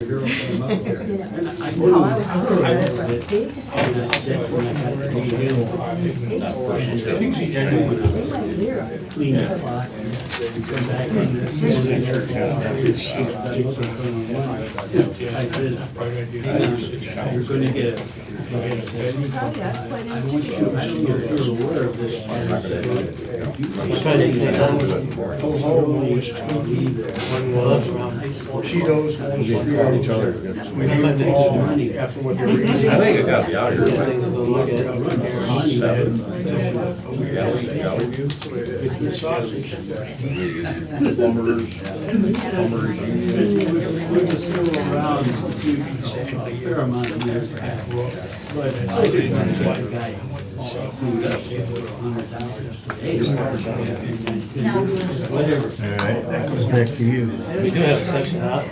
girl came up there. And I That's how I was looking at it. that's when I got to meet him. And when I cleaned the clock, we come back in the church house. I says, hey, you're gonna get Probably that's quite I want you, I don't know if you're aware of this. Cheetos, each other. After what they're eating. I think it gotta be out here. Seven. We were still around a fair amount of years back, but I didn't want to let a guy who does $100 today. Whatever. All right, that goes back to you. We do have a section out,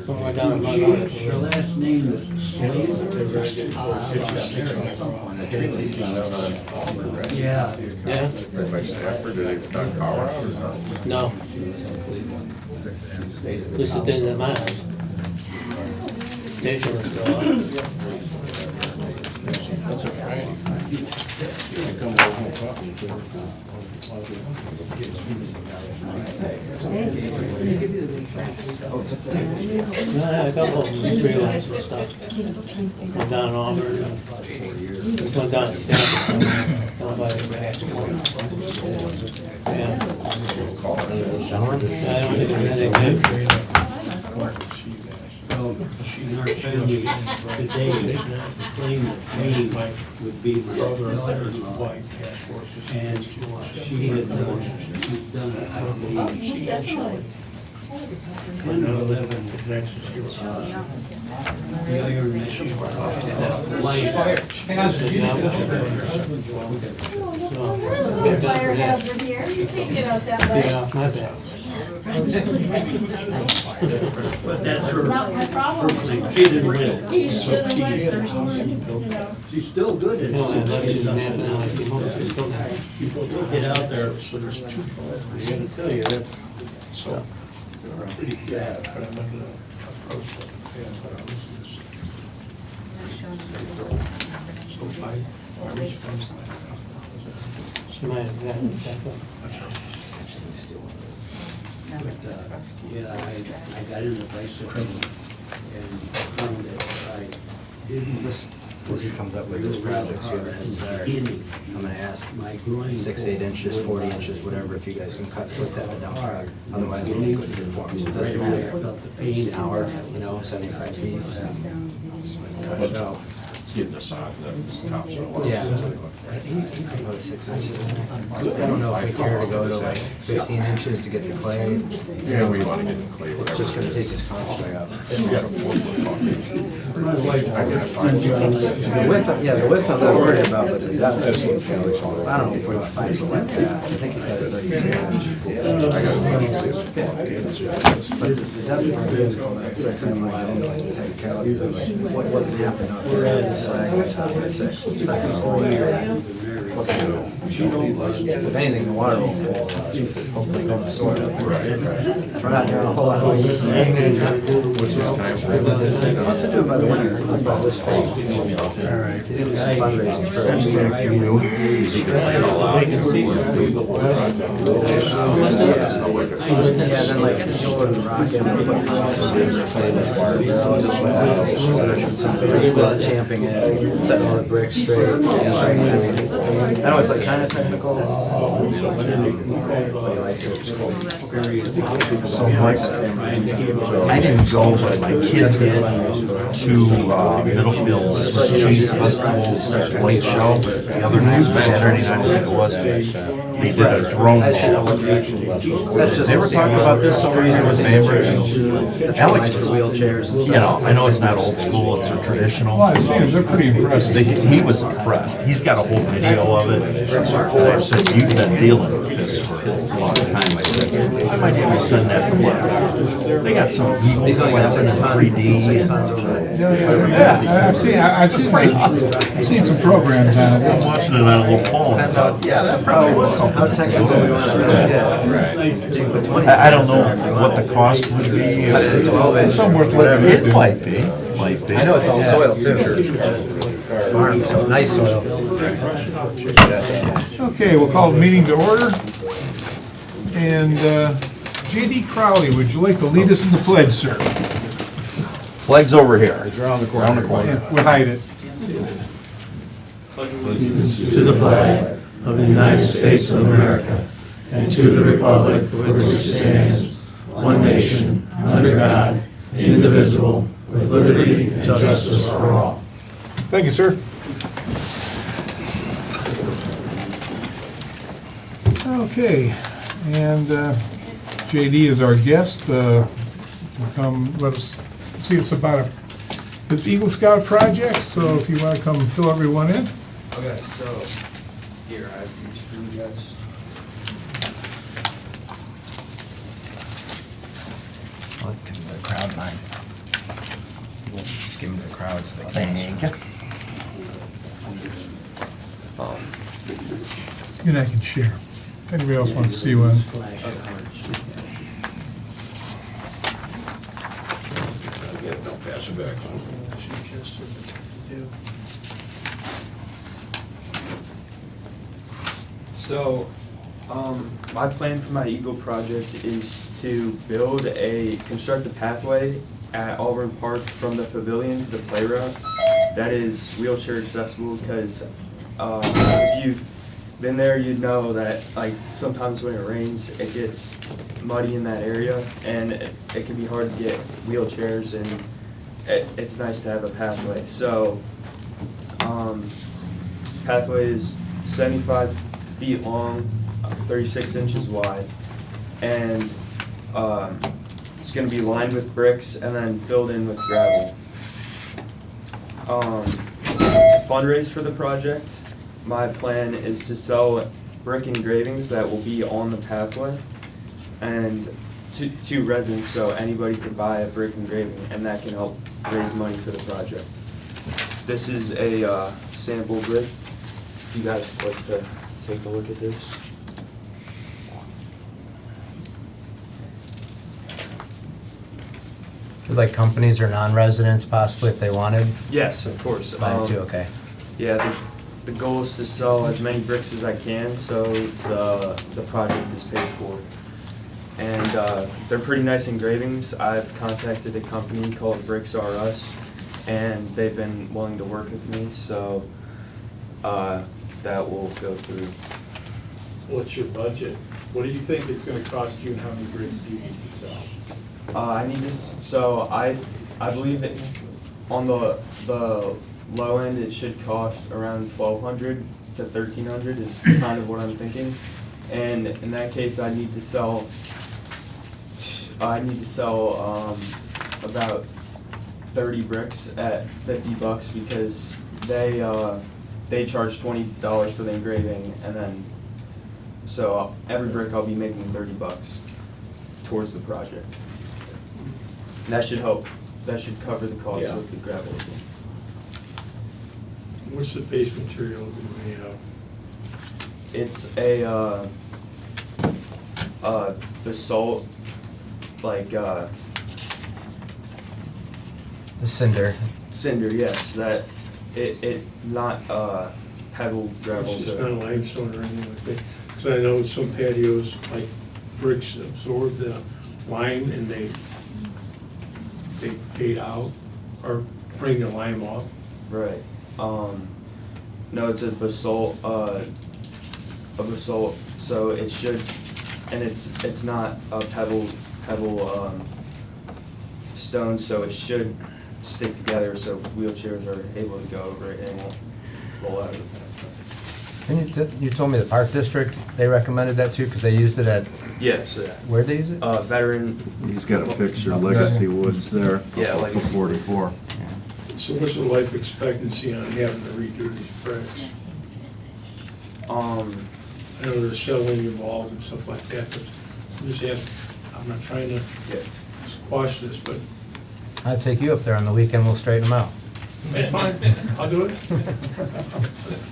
somewhere down in Montgomery. Her last name is Slade. Yeah. Yeah? Right by Stafford, did they knock power out or something? No. This is in at my house. Station is still on. That's a Friday. Come over and coffee. No, I had a couple of them freelance and stuff. Went down in Auburn. Went down to Stanford. Down by the back. Yeah. I don't think there's anything. In our family today, claim that Jane would be my daughter-in-law. And she had done, she's done, I believe, 10 or 11 million mission There's a fire hazard here, you can't get out that way. Get off my back. But that's her, Not my problem. her thing. She didn't win. He should have went. She's still good at No, I left it. you in that now. I came home, so still there. She'll get out there. So there's two. I gotta tell you, that's So, they're pretty bad, but I'm not gonna approach them. Yeah, but I was so I response to that. She might have gotten it back up. yeah, I got in the bicycle and found that I didn't As he comes up with his projects here, as I'm gonna ask my groin. 6, 8 inches, 40 inches, whatever, if you guys can cut, put that down hard. Otherwise, we'll make it for him, so it doesn't matter. It's an hour, 75 feet. Cut it out. Getting the side, the tops of the. Yeah. About 6 inches. I don't know if we care to go to like 15 inches to get the clay. Yeah, we want to get the clay, It's whatever. just gonna take his constantly up. You got a 4-foot coffee. I got 5 The width, yeah, the width I'm not worried about, but the depth is, I don't know if we want to find a wet path. I think it's got 36 inches. I got 26. But the depth is going at 6, I'm like, I don't know, like the technicality, but like, what can happen up there, the sag on top of the second floor there. What's it do? If anything, the water will fall, hopefully don't sort of. We're not doing a whole lot of. What's this time frame? Let's do it by the winter, about this fall. All right. Do some fundraising for That's it. back to you. Is he gonna lay it all out? Yeah, then like go to the rock and put champing it, setting all the bricks straight. I know it's like kind of technical. But he likes it. So Mike, I didn't go, but my kids did to Middlefield's Cheese Festival's late show the other night, Saturday night, I think it was. They did a drone ball. They were talking about this over here with Bainbridge. Alex, For wheelchairs and you know, I know it's not old school, it's a traditional. Well, I've seen them, they're pretty impressive. He was impressed. He's got a whole video of it. And I said, you've been dealing with this for a long time. I said, I might have you send that to work. They got some evil He's only got 6 weapons, tons, 6 3D. tons over it. Yeah, I've seen some programs on I'm it. watching it on a little phone. I thought, yeah, that probably was something How technical we want to get. I don't know what the cost would be. It's something worth looking It into. might be. I know it's all soil too. Farm, so nice soil. Okay, we'll call the meeting to order. And J.D. Crowley, would you like to lead us in the pledge, sir? Flag's over here. Around the corner. We'll hide it. To the flag of the United States of America and to the republic for which it stands, one nation, under God, indivisible, with liberty and justice for all. Thank you, sir. Okay, and JD is our guest. Come let us see us about his Eagle Scout project, so if you want to come fill everyone in. Okay, so here, I have these for you guys. I'll give them the crowd mine. Just give them to the crowd so they can. Thank you. And I can share. If anybody else wants to see one. Don't pass it back. So, my plan for my Eagle project is to construct a pathway at Auburn Park from the pavilion to the playground that is wheelchair accessible, because if you've been there, you'd know that like sometimes when it rains, it gets muddy in that area, and it can be hard to get wheelchairs, and it's nice to have a pathway. So, pathway is 75 feet long, 36 inches wide, and it's going to be lined with bricks and then filled in with gravel. To fundraise for the project, my plan is to sell brick engravings that will be on the pathway, and to residents, so anybody can buy a brick engraving, and that can help raise money for the project. This is a sample brick. If you guys would like to take a look at this. Like companies or non-residents possibly if they wanted? Yes, of course. Mine too, okay. Yeah, the goal is to sell as many bricks as I can, so the project is paid for. And they're pretty nice engravings. I've contacted a company called Bricks R Us, and they've been willing to work with me, so that will go through. What's your budget? What do you think it's gonna cost you, and how many bricks do you need to sell? I need this, so I believe that on the low end, it should cost around $1,200 to $1,300 is kind of what I'm thinking. And in that case, I need to sell about 30 bricks at $50 because they charge $20 for the engraving, and then so every brick I'll be making $30 towards the project. And that should help. That should cover the cost of the gravel. What's the base material gonna be made of? It's a basalt, like The cinder. cinder. Yes, that it not pebble gravel. It's so- not limestone or anything like that. So I know some patios, like bricks absorb the lime and they fade out or bring the lime off. Right. No, it's a basalt. So it should, and it's not a pebble stone, so it should stick together so wheelchairs are able to go over it and won't roll out of the path. And you told me the Park District, they recommended that too, because they used it at, Yes, where'd they use it? veteran. He's got a picture, Legacy Woods there. Yeah, For Legacy. 44. So what's the life expectancy on having to redo these bricks? I know there's settling involved and stuff like that, but I'm just asking, I'm not trying to squash this, but I'll take you up there on the weekend, we'll straighten them out. that's fine, I'll do it.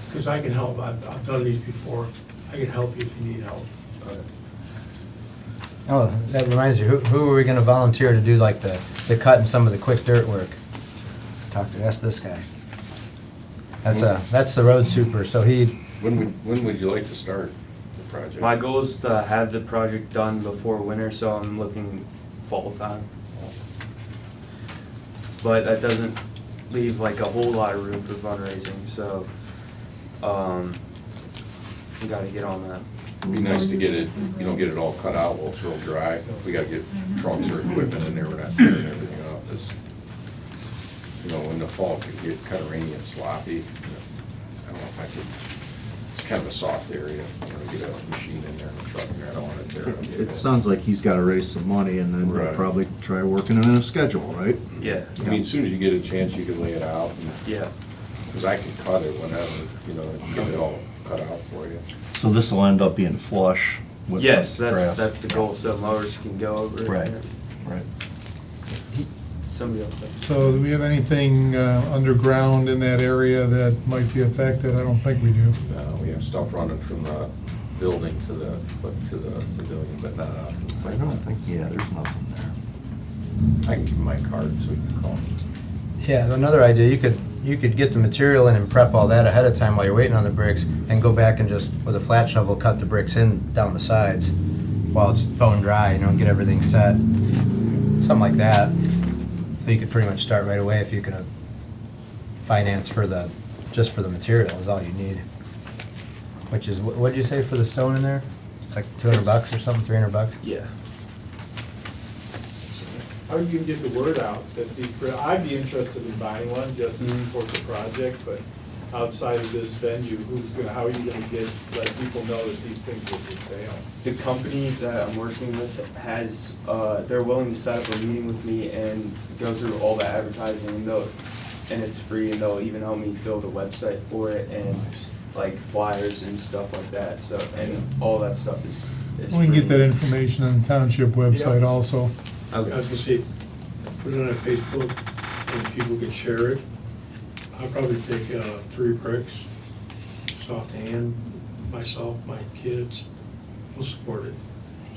Because I can help, I've done these before. I can help you if you need help. Oh, that reminds you, who are we gonna volunteer to do like the cut and some of the quick dirt work? Ask this guy. That's the road super, so When would you like to start the project? My goal is to have the project done before winter, so I'm looking fall time. But that doesn't leave like a whole lot of room for fundraising, so, we gotta get on that. It'd be nice to get it, get it all cut out while it's real dry. We gotta get trucks or equipment in there, we're not tearing everything up. When the fall could get kind of rainy and sloppy, I don't know if I could, it's kind of a soft area, get a machine in there and a truck in there, I don't want to tear it up. It sounds like he's gotta raise some money and then Right. probably try working it in a schedule, right? Yeah, I mean, as soon as you get a chance, you can lay it out, yeah. because I can cut it whenever, get it all cut out for you. So this will end up being flush with the Yes, grass. that's the goal, so mowers can go over it. Right, right. Somebody else. So do we have anything underground in that area that might be affected? I don't think we do. We have stuff running from the building to the pavilion, but not out. I don't think, there's nothing there. I can give you my card so you can call me. Yeah, another idea, you could get the material in and prep all that ahead of time while you're waiting on the bricks, and go back and just, with a flat shovel, cut the bricks in down the sides while it's bone dry, get everything set. Something like that. So you could pretty much start right away if you can finance just for the material is all you need. Which is, what'd you say for the stone in there? Like $200 or something, $300? Yeah. How you can get the word out, I'd be interested in buying one just to support the project, but outside of this venue, how are you gonna let people know that these things are for sale? The company that I'm working with has, they're willing to set up a meeting with me and go through all the advertising, and it's free, and they'll even help me build a website for it, and like flyers and stuff like that, so, and all that stuff is We can get free. that information on the township website also. I was gonna say, put it on Facebook, and people can share it. I'll probably take 3 bricks, soft hand, myself, my kids, we'll support it.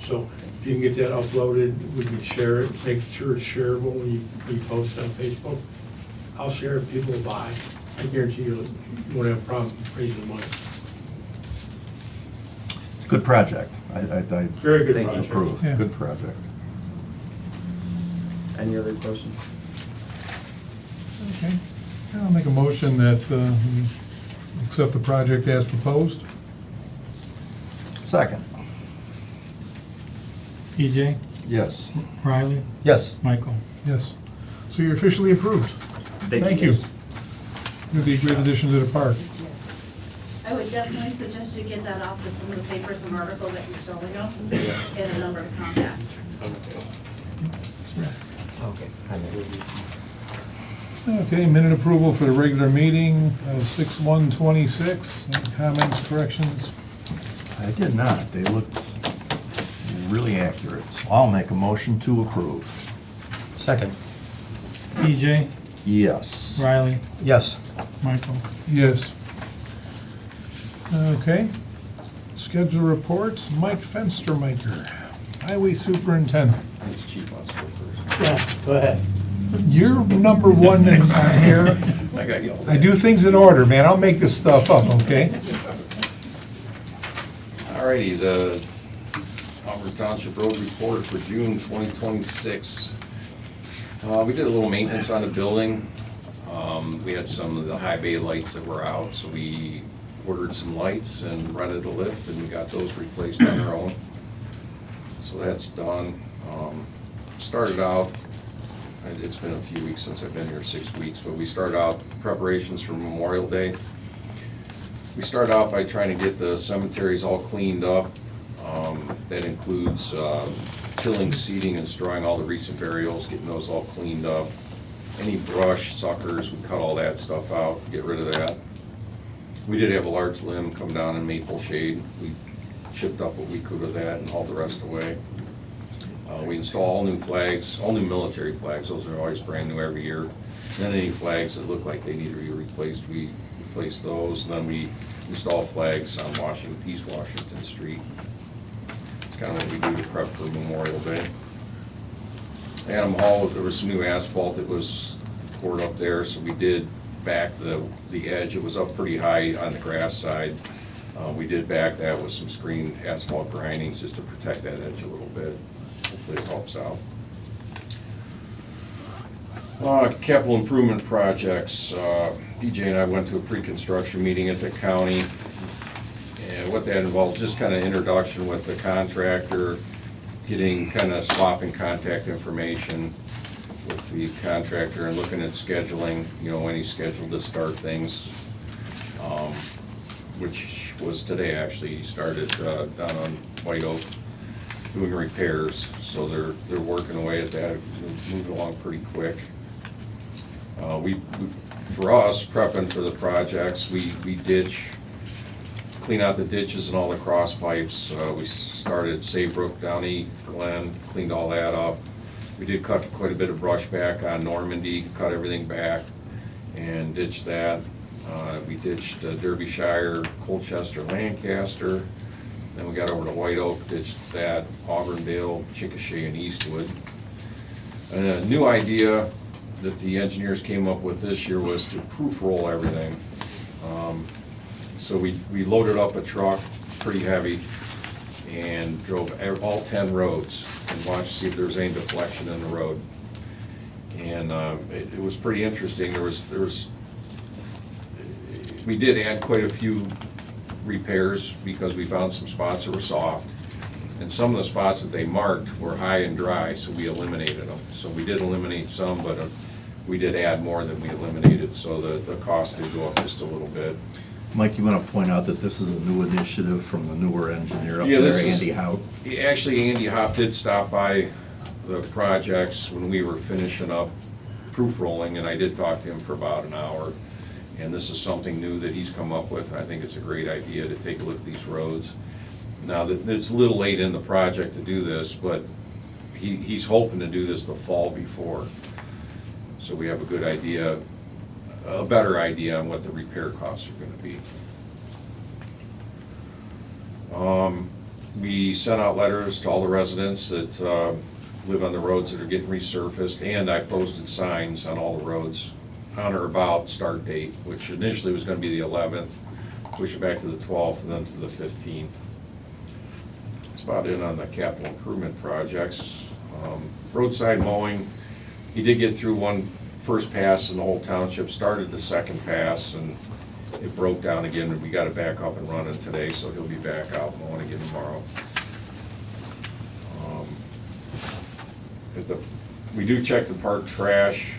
So if you can get that uploaded, we can share it, make sure it's shareable when you post it on Facebook. I'll share it, people will buy. I guarantee you won't have a problem raising money. Good project. I Very good Thank you. project. approve. Yeah. Good project. Any other questions? Okay. I'll make a motion that we accept the project as proposed. Second. EJ, Yes. Riley, Yes. Michael. Yes. So you're officially approved. Thank you. guys. You'll be a great addition to the park. I would definitely suggest you get that off to some of the papers and articles that you're selling them, and a number to contact. Okay. Okay, minute approval for the regular meeting of 6/1/26. Any comments, corrections? I did not. They looked really accurate. So I'll make a motion to approve. Second. EJ, Yes. Riley, Yes. Michael. Yes. Okay. Schedule reports, Mike Fenstermaker, Highway Superintendent. I think the chief wants to go first. Yeah, go ahead. You're number one in here. I got yelled I at. do things in order, man. I'll make this stuff up, okay? Alrighty, the Auburn Township Road Report for June 2026. We did a little maintenance on the building. We had some of the high bay lights that were out, so we ordered some lights and rented a lift, and we got those replaced on our own. So that's done. Started out, it's been a few weeks since I've been here, 6 weeks, but we started out preparations for Memorial Day. We started out by trying to get the cemeteries all cleaned up. That includes tilling, seeding, and destroying all the recent burials, getting those all cleaned up. Any brush, suckers, we cut all that stuff out, get rid of that. We did have a large limb come down in Maple Shade. We chipped up what we could of that and hauled the rest away. We installed all new flags, all new military flags. Those are always brand new every year. And then any flags that look like they need to be replaced, we replaced those. And then we install flags on East Washington Street. It's kind of what we do to prep for Memorial Day. Adam Hall, there was some new asphalt that was poured up there, so we did back the edge. It was up pretty high on the grass side. We did back that with some screened asphalt grindings just to protect that edge a little bit. Hopefully it helps out. Capital improvement projects. PJ and I went to a pre-construction meeting at the county. And what that involved, just kind of introduction with the contractor, getting kind of swapping contact information with the contractor and looking at scheduling, you know, when he's scheduled to start things, which was today actually. He started down on White Oak doing repairs, so they're working away at that, moving along pretty quick. For us, prepping for the projects, we ditch, clean out the ditches and all the cross pipes. We started Saybrook, Downey, Glen, cleaned all that up. We did cut quite a bit of brush back on Normandy, cut everything back and ditched that. We ditched Derbyshire, Colchester, Lancaster. Then we got over to White Oak, ditched that, Auburndale, Chickasha, and Eastwood. And a new idea that the engineers came up with this year was to proof roll everything. So we loaded up a truck, pretty heavy, and drove all 10 roads and watched to see if there was any deflection in the road. And it was pretty interesting. We did add quite a few repairs because we found some spots that were soft. And some of the spots that they marked were high and dry, so we eliminated them. So we did eliminate some, but we did add more than we eliminated, so the cost did go up just a little bit. Mike, you want to point out that this is a new initiative from the newer engineer up Yeah, there, this is- Andy Howe? Actually, Andy Hopp did stop by the projects when we were finishing up proof rolling, and I did talk to him for about an hour. And this is something new that he's come up with. I think it's a great idea to take a look at these roads. Now, it's a little late in the project to do this, but he's hoping to do this the fall before. So we have a good idea, a better idea on what the repair costs are gonna be. We sent out letters to all the residents that live on the roads that are getting resurfaced, and I posted signs on all the roads on or about start date, which initially was gonna be the 11th, push it back to the 12th, and then to the 15th. That's about it on the capital improvement projects. Roadside mowing, he did get through one first pass in the whole township, started the second pass, and it broke down again, and we got it back up and running today, so he'll be back out mowing again tomorrow. We do check the park trash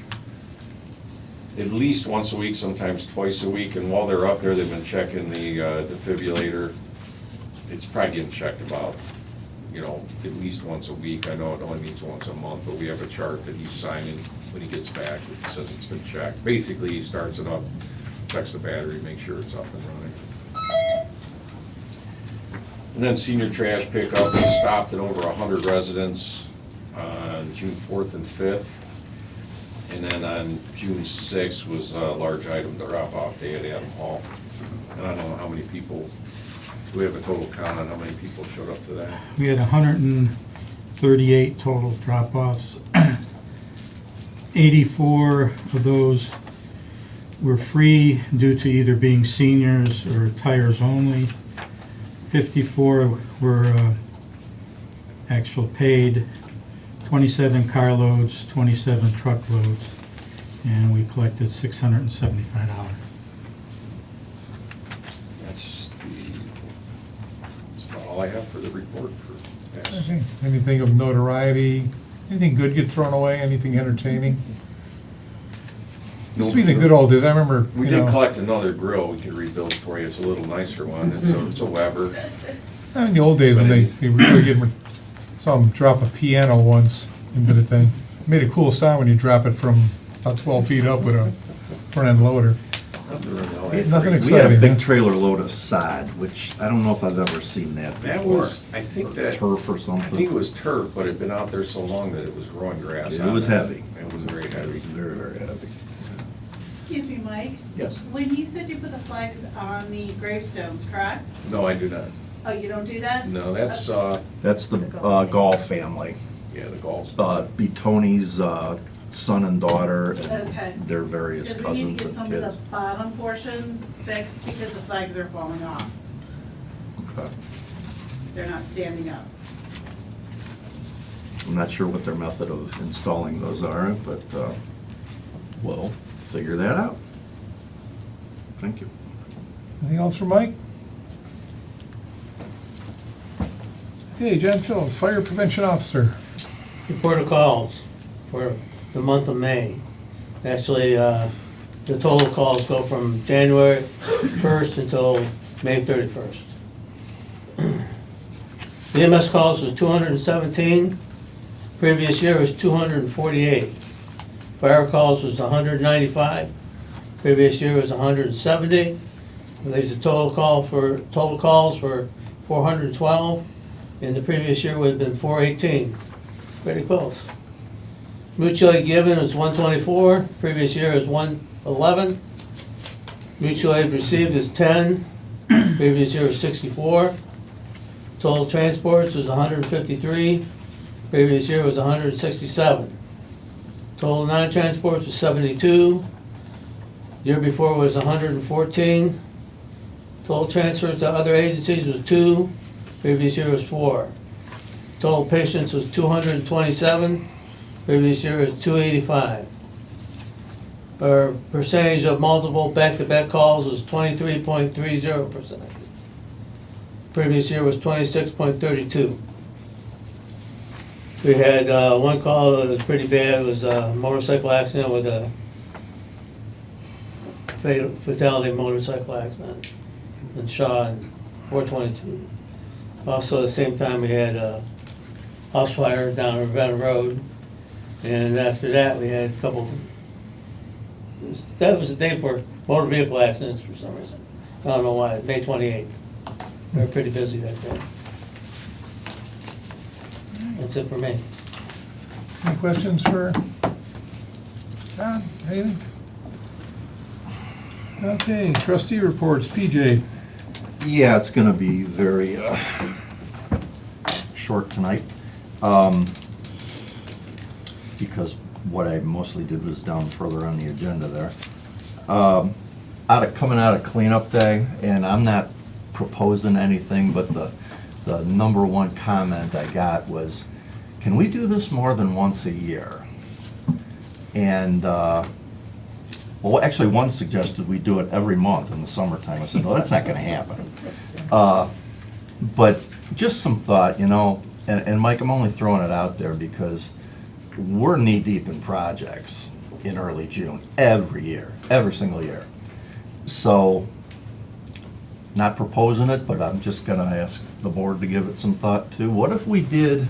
at least once a week, sometimes twice a week, and while they're up there, they've been checking the defibrillator. It's probably getting checked about, you know, at least once a week. I know it only means once a month, but we have a chart that he's signing when he gets back that says it's been checked. Basically, he starts it up, checks the battery, makes sure it's up and running. And then senior trash pickup, we stopped at over 100 residents on June 4th and 5th. And then on June 6th was a large item drop-off day at Adam Hall. And I don't know how many people, do we have a total count on how many people showed up to that? We had 138 total drop-offs. 84 of those were free due to either being seniors or tires only. 54 were actual paid. 27 carloads, 27 truckloads, and we collected $675. That's about all I have for the report for that. Okay. Anything of notoriety, anything good get thrown away, anything entertaining? Used to be the good old days, I remember, We you did know, collect another grill we could rebuild for you. It's a little nicer one. It's a Weber. in the old days when they really saw them drop a piano once into the thing. It made a cool sound when you drop it from about 12 feet up with a front end loader. Nothing We had a exciting. big trailer load of sod, which I don't know if I've ever seen that before. That was, I think that. Turf or I something. think it was turf, but it'd been out there so long that it was growing grass. It on was heavy. It was very heavy. Very, very heavy. Excuse me, Mike. Yes. When you said you put the flags on the gravestones, correct? No, I do not. Oh, you don't do that? No, that's, That's the Golf family. yeah, the golf. Be Tony's son and daughter, and Okay. their various Because we need to cousins get and some of kids. the bottom portions fixed because the flags are falling off. Okay. They're not standing up. I'm not sure what their method of installing those are, but we'll figure that out. Thank you. Anything else for Mike? Okay, Jen Phillips, Fire Prevention Officer. Report of calls for the month of May. Actually, the total calls go from January 1st until May 31st. The EMS calls was 217, previous year was 248. Fire calls was 195, previous year was 170. There's a total calls for 412, and the previous year would have been 418. Pretty close. Mutual aid given was 124, previous year was 111. Mutual aid received is 10, previous year was 64. Total transports was 153, previous year was 167. Total non-transports was 72, year before was 114. Total transfers to other agencies was 2, previous year was 4. Total patients was 227, previous year was 285. Our percentage of multiple back-to-back calls was 23.30%. Previous year was 26.32. We had one call that was pretty bad. It was a motorcycle accident with a fatality motorcycle accident in Shaw and 422. Also, at the same time, we had a house fire down Ravenna Road. And after that, we had a couple, that was the day for motor vehicle accidents for some reason. I don't know why, May 28th. We were pretty busy that day. That's it for me. Any questions for John? Anything? Okay, trustee reports, PJ. Yeah, it's gonna be very short tonight. Because what I mostly did was down further on the agenda there. Coming out of cleanup day, and I'm not proposing anything, but the number one comment I got was, can we do this more than once a year? And, well, actually, one suggested we do it every month in the summertime. I said, no, that's not gonna happen. But just some thought, you know, and Mike, I'm only throwing it out there because we're knee-deep in projects in early June, every year, every single year. So, not proposing it, but I'm just gonna ask the board to give it some thought too. What if we did, you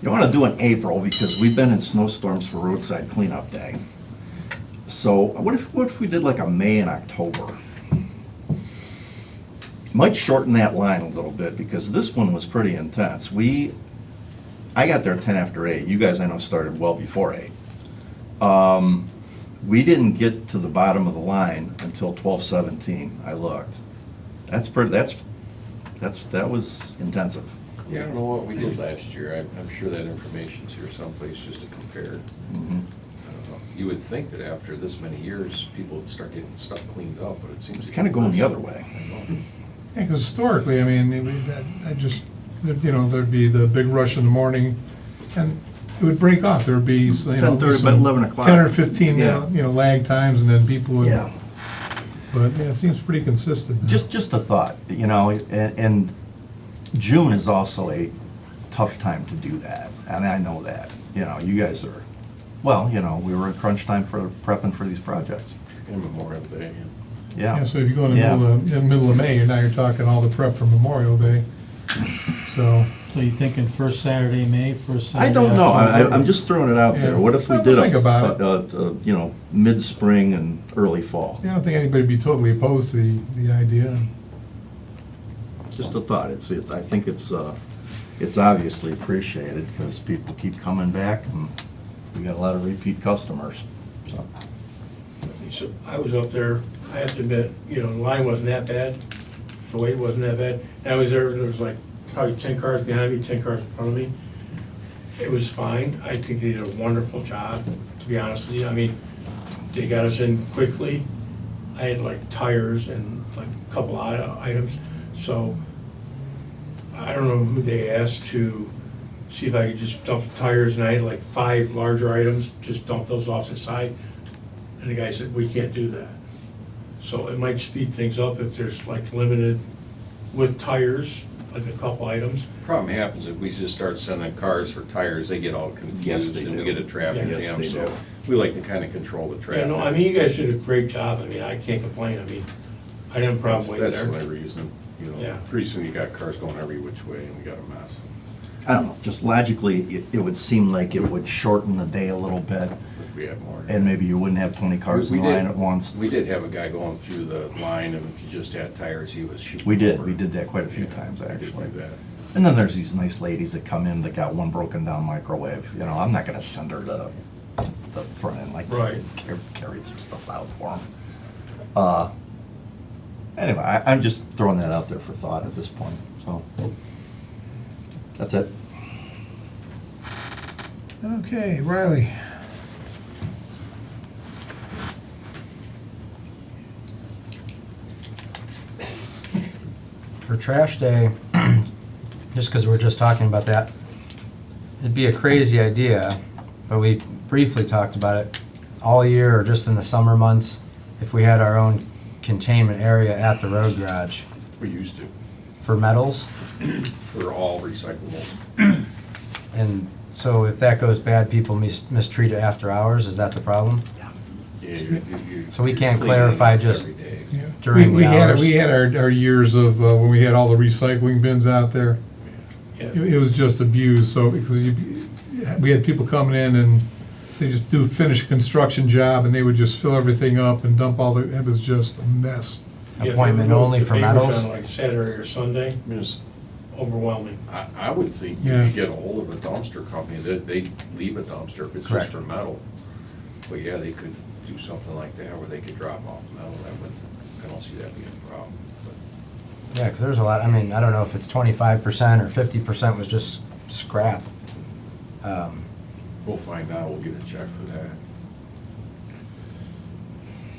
don't wanna do it in April because we've been in snowstorms for roadside cleanup day. So, what if we did like a May and October? Might shorten that line a little bit because this one was pretty intense. I got there 10 after 8. You guys, I know, started well before 8. We didn't get to the bottom of the line until 12:17. I looked. That was intensive. Yeah, I don't know what we did last year. I'm sure that information's here someplace just to compare. Mhm. I don't know. You would think that after this many years, people would start getting stuff cleaned up, but it seems. It's kind of going the other way. I know. Yeah, because historically, I mean, there'd be the big rush in the morning, and it would break off. There'd be, 10:30, some about 11 o'clock. 10 or 15, Yeah. lag times, and then people would. Yeah. But, yeah, it seems pretty consistent now. Just a thought, and June is also a tough time to do that, and I know that. You guys are, well, we were in crunch time for prepping for these projects. And Memorial Day. Yeah, so if you go in the Yeah. middle of May, now you're talking all the prep for Memorial Day. So, you thinking first Saturday, May, first I don't know, I'm just throwing it out there. Yeah. What if we Well, did think about mid-spring and early fall? I don't think anybody'd be totally opposed to the idea. Just a thought. I think it's obviously appreciated because people keep coming back and we got a lot of repeat customers, so. So I was up there, I have to admit, the line wasn't that bad, the wait wasn't that bad. I was there was like probably 10 cars behind me, 10 cars in front of me. It was fine. I think they did a wonderful job, to be honest with you. I mean, they got us in quickly. I had like tires and like a couple items, so I don't know who they asked to see if I could just dump tires, and I had like 5 larger items, just dump those off the side. And the guy said, we can't do that. So it might speed things up if there's like limited with tires, like a couple items. Problem happens if we just start sending cars for tires, they get all Yes, confused they and we do. get a traffic Yes, jam, they so do. we like to kind of control the Yeah, traffic. no, I mean, you guys did a great job. I mean, I can't complain. I mean, I didn't have a problem waiting That's there. the only reason, Yeah. pretty soon you got cars going every which way and we got a mess. I don't know, just logically, it would seem like it would shorten the day a little bit, If we had more. and maybe you wouldn't have 20 cars in We did- line at once. We did have a guy going through the line, and if you just had tires, he was shooting. We over. did that quite a few times, We did actually. do that. And then there's these nice ladies that come in that got one broken down microwave. I'm not gonna send her to the front end, like, Right. carried some stuff out for them. Anyway, I'm just throwing that out there for thought at this point, so. That's it. Okay, Riley. For trash day, just because we're just talking about that, it'd be a crazy idea, but we briefly talked about it all year or just in the summer months, if we had our own containment area at the road garage We used to, for metals. for all recyclables. And so if that goes bad, people mistreat it after hours, is that the problem? Yeah, So we you're can't cleaning clarify up just- every day. Yeah. During We the had, hours. we had our years of, when we had all the recycling bins out there. Yeah. It was just abused, so, because we had people coming in and they just finish a construction job and they would just fill everything up and dump it was just a mess. If you Appointment go to only the for papers metals? on like Saturday or Sunday, overwhelming. I would think you Yeah. could get a hold of a dumpster company, that they leave a dumpster if it's just Correct. for metal. But yeah, they could do something like that where they could drop off metal, I don't see that being a problem. But Yeah, because there's a lot, I mean, I don't know if it's 25% or 50% was just scrap. We'll find out, we'll get a check for that.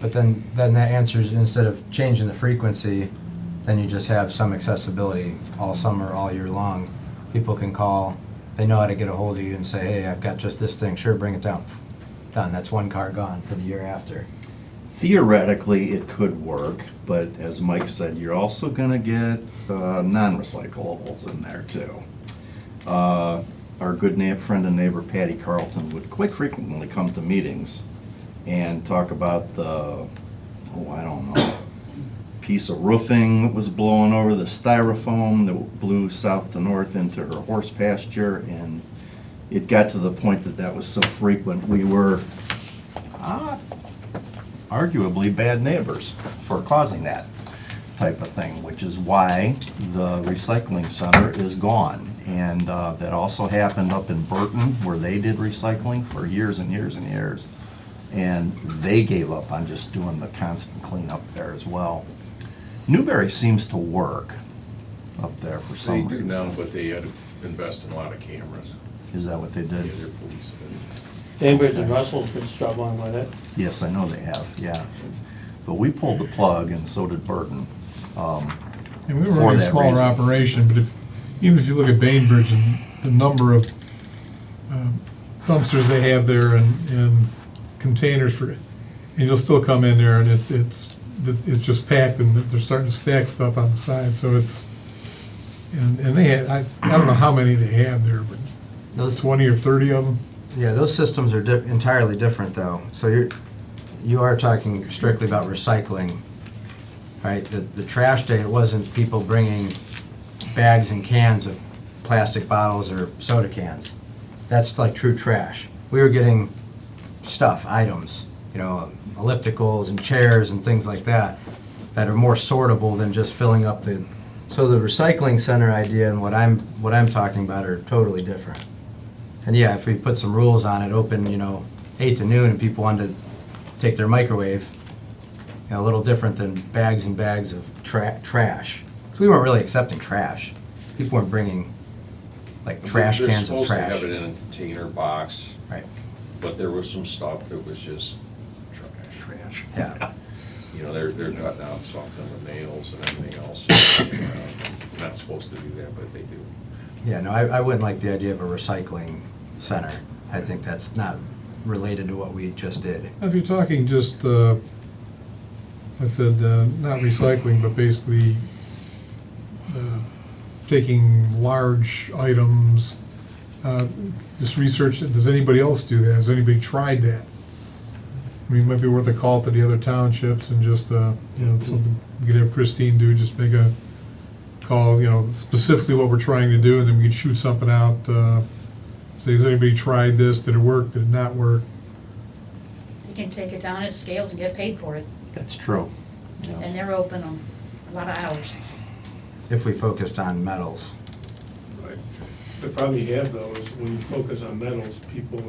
But then that answers, instead of changing the frequency, then you just have some accessibility all summer, all year long. People can call, they know how to get a hold of you and say, hey, I've got just this thing, sure, bring it down. Done, that's one car gone for the year after. Theoretically, it could work, but as Mike said, you're also gonna get non-recyclables in there too. Our good friend and neighbor Patty Carlton would quite frequently come to meetings and talk about the, I don't know, piece of roofing that was blowing over, the styrofoam that blew south to north into her horse pasture, and it got to the point that was so frequent, we were arguably bad neighbors for causing that type of thing, which is why the recycling center is gone. And that also happened up in Burton, where they did recycling for years and years and years. And they gave up on just doing the constant cleanup there as well. Newberry seems to work up there for They some do reason. now, but they had to invest in a lot of cameras. Is that what they Yeah, did? their police. Cambridge and Russell's been struggling with it. Yes, I know they have, yeah. But we pulled the plug, and so did Burton. And we were For running a that smaller reason. operation, but even if you look at Bainbridge and the number of dumpsters they have there and containers for, and you'll still come in there and it's just packed and they're starting to stack stuff on the side, so it's, and they had, I don't know how many they have there, but Those 20 or 30 of them. Yeah, those systems are entirely different, though. So you are talking strictly about recycling, right? The trash day, it wasn't people bringing bags and cans of plastic bottles or soda cans. That's like true trash. We were getting stuff, items, ellipticals and chairs and things like that are more sortable than just filling up the. So the recycling center idea and what I'm talking about are totally different. And yeah, if we put some rules on it, open, 8 to noon, and people wanted to take their microwave, a little different than bags and bags of trash. So we weren't really accepting trash. People weren't bringing like trash They're cans of supposed to trash. have it in a container box, Right, but there was some stuff that was just trash. yeah. You know, they're cutting out something with nails and everything else. Not supposed to do that, but they do. Yeah, no, I wouldn't like the idea of a recycling center. I think that's not related to what we just did. If you're talking just, I said, not recycling, but basically taking large items, just research, does anybody else do that? Has anybody tried that? I mean, it might be worth a call to the other townships and just, something we could have Christine do, just make a call, specifically what we're trying to do, and then we could shoot something out, say, has anybody tried this? Did it work? Did it not work? You can take it down as scales and get paid for it, That's true. and they're open on a lot of hours. If we focused on metals. Right. The problem you have though is when you focus on metals, people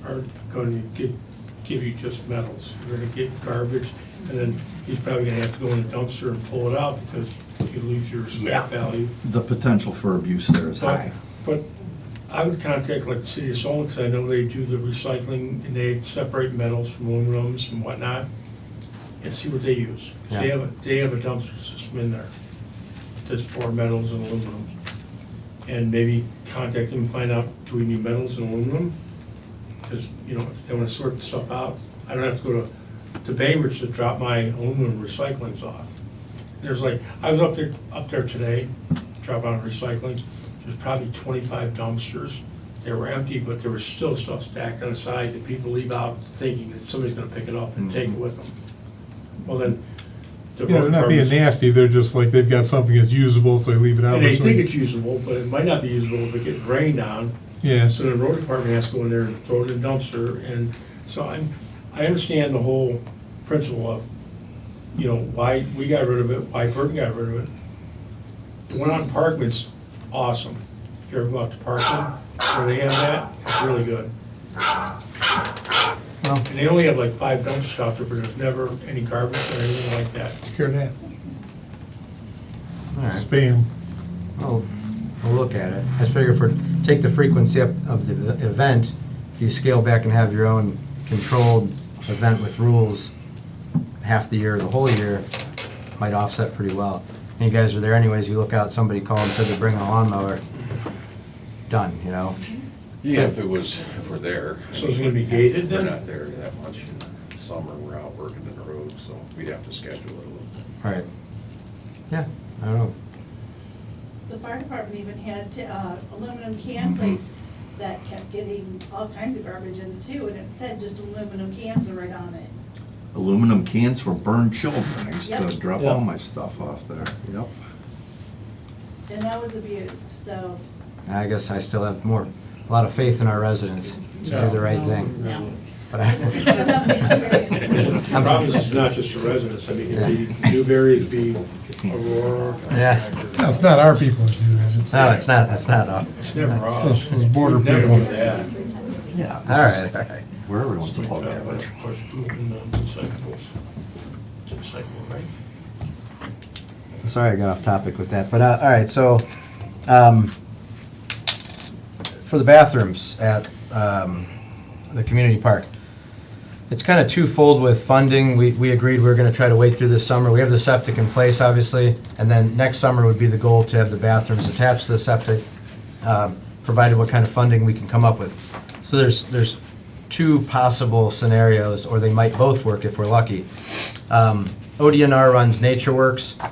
aren't going to give you just metals. They're gonna get garbage, and then he's probably gonna have to go in the dumpster and pull it out because you lose your scrap value. The potential for abuse there is high. But I would contact like the city of Solon, because I know they do the recycling, and they separate metals from aluminums and whatnot, and see what they use. 'Cause they have a dumpster system in there that's for metals and aluminum. And maybe contact them and find out, do we need metals and aluminum? Because, if they want to sort the stuff out, I don't have to go to Bainbridge to drop my aluminum recyclings off. There's like, I was up there today, dropping out recycling. There's probably 25 dumpsters. They were empty, but there was still stuff stacked on the side that people leave out thinking that somebody's gonna pick it up and take it with them. Well, then. the Yeah, they're not being departments- nasty, they're just like, they've got something that's usable, so they leave it out. And they So- think it's usable, but it might not be usable if it gets rained on. Yeah, So the road department has to go in there and throw it in the dumpster, and so I understand the whole principle of, why we got rid of it, why Burton got rid of it. The one on Parkman's awesome. If you ever go out to Parkman, where they have that, it's really good. Well, And they only have like 5 dumpsters out there, but there's never any garbage or anything like that. take care of that. all right. Spam. We'll look at it. I figure take the frequency up of the event, if you scale back and have your own controlled event with rules half the year, the whole year, might offset pretty well. And you guys are there anyways, you look out, somebody called and said they're bringing a lawnmower, done, Yeah, if we're there. So it's gonna be gated We're then? not there that much in the summer, we're out working in the road, so we'd have to schedule it a little bit. Right. Yeah, I don't know. The fire department even had aluminum can place that kept getting all kinds of garbage in it too, and it said just aluminum cans are right on it. Aluminum cans for burned children. I used to Yep. drop all my stuff off there. Yep. And that was abused, so. I guess I still have a lot of faith in our residents to do the right thing. Yeah. But Just keep it up the experience. The problem is, it's not just the residents, I mean, it'd be Newberry, it'd be Aurora. Yeah, No, it's not our people that do that. no, it's not, that's not, It's never us. It's border Never people. do that. Yeah. all right. Where everyone's above average. Push in the recyclables. It's recyclable, right? Sorry I got off topic with that, but, all right, so, for the bathrooms at the community park, it's kind of twofold with funding. We agreed we were going to try to wait through this summer. We have the septic in place, obviously, and then next summer would be the goal to have the bathrooms attached to the septic, provided what kind of funding we can come up with. So there's 2 possible scenarios, or they might both work if we're lucky. ODNR runs NatureWorks.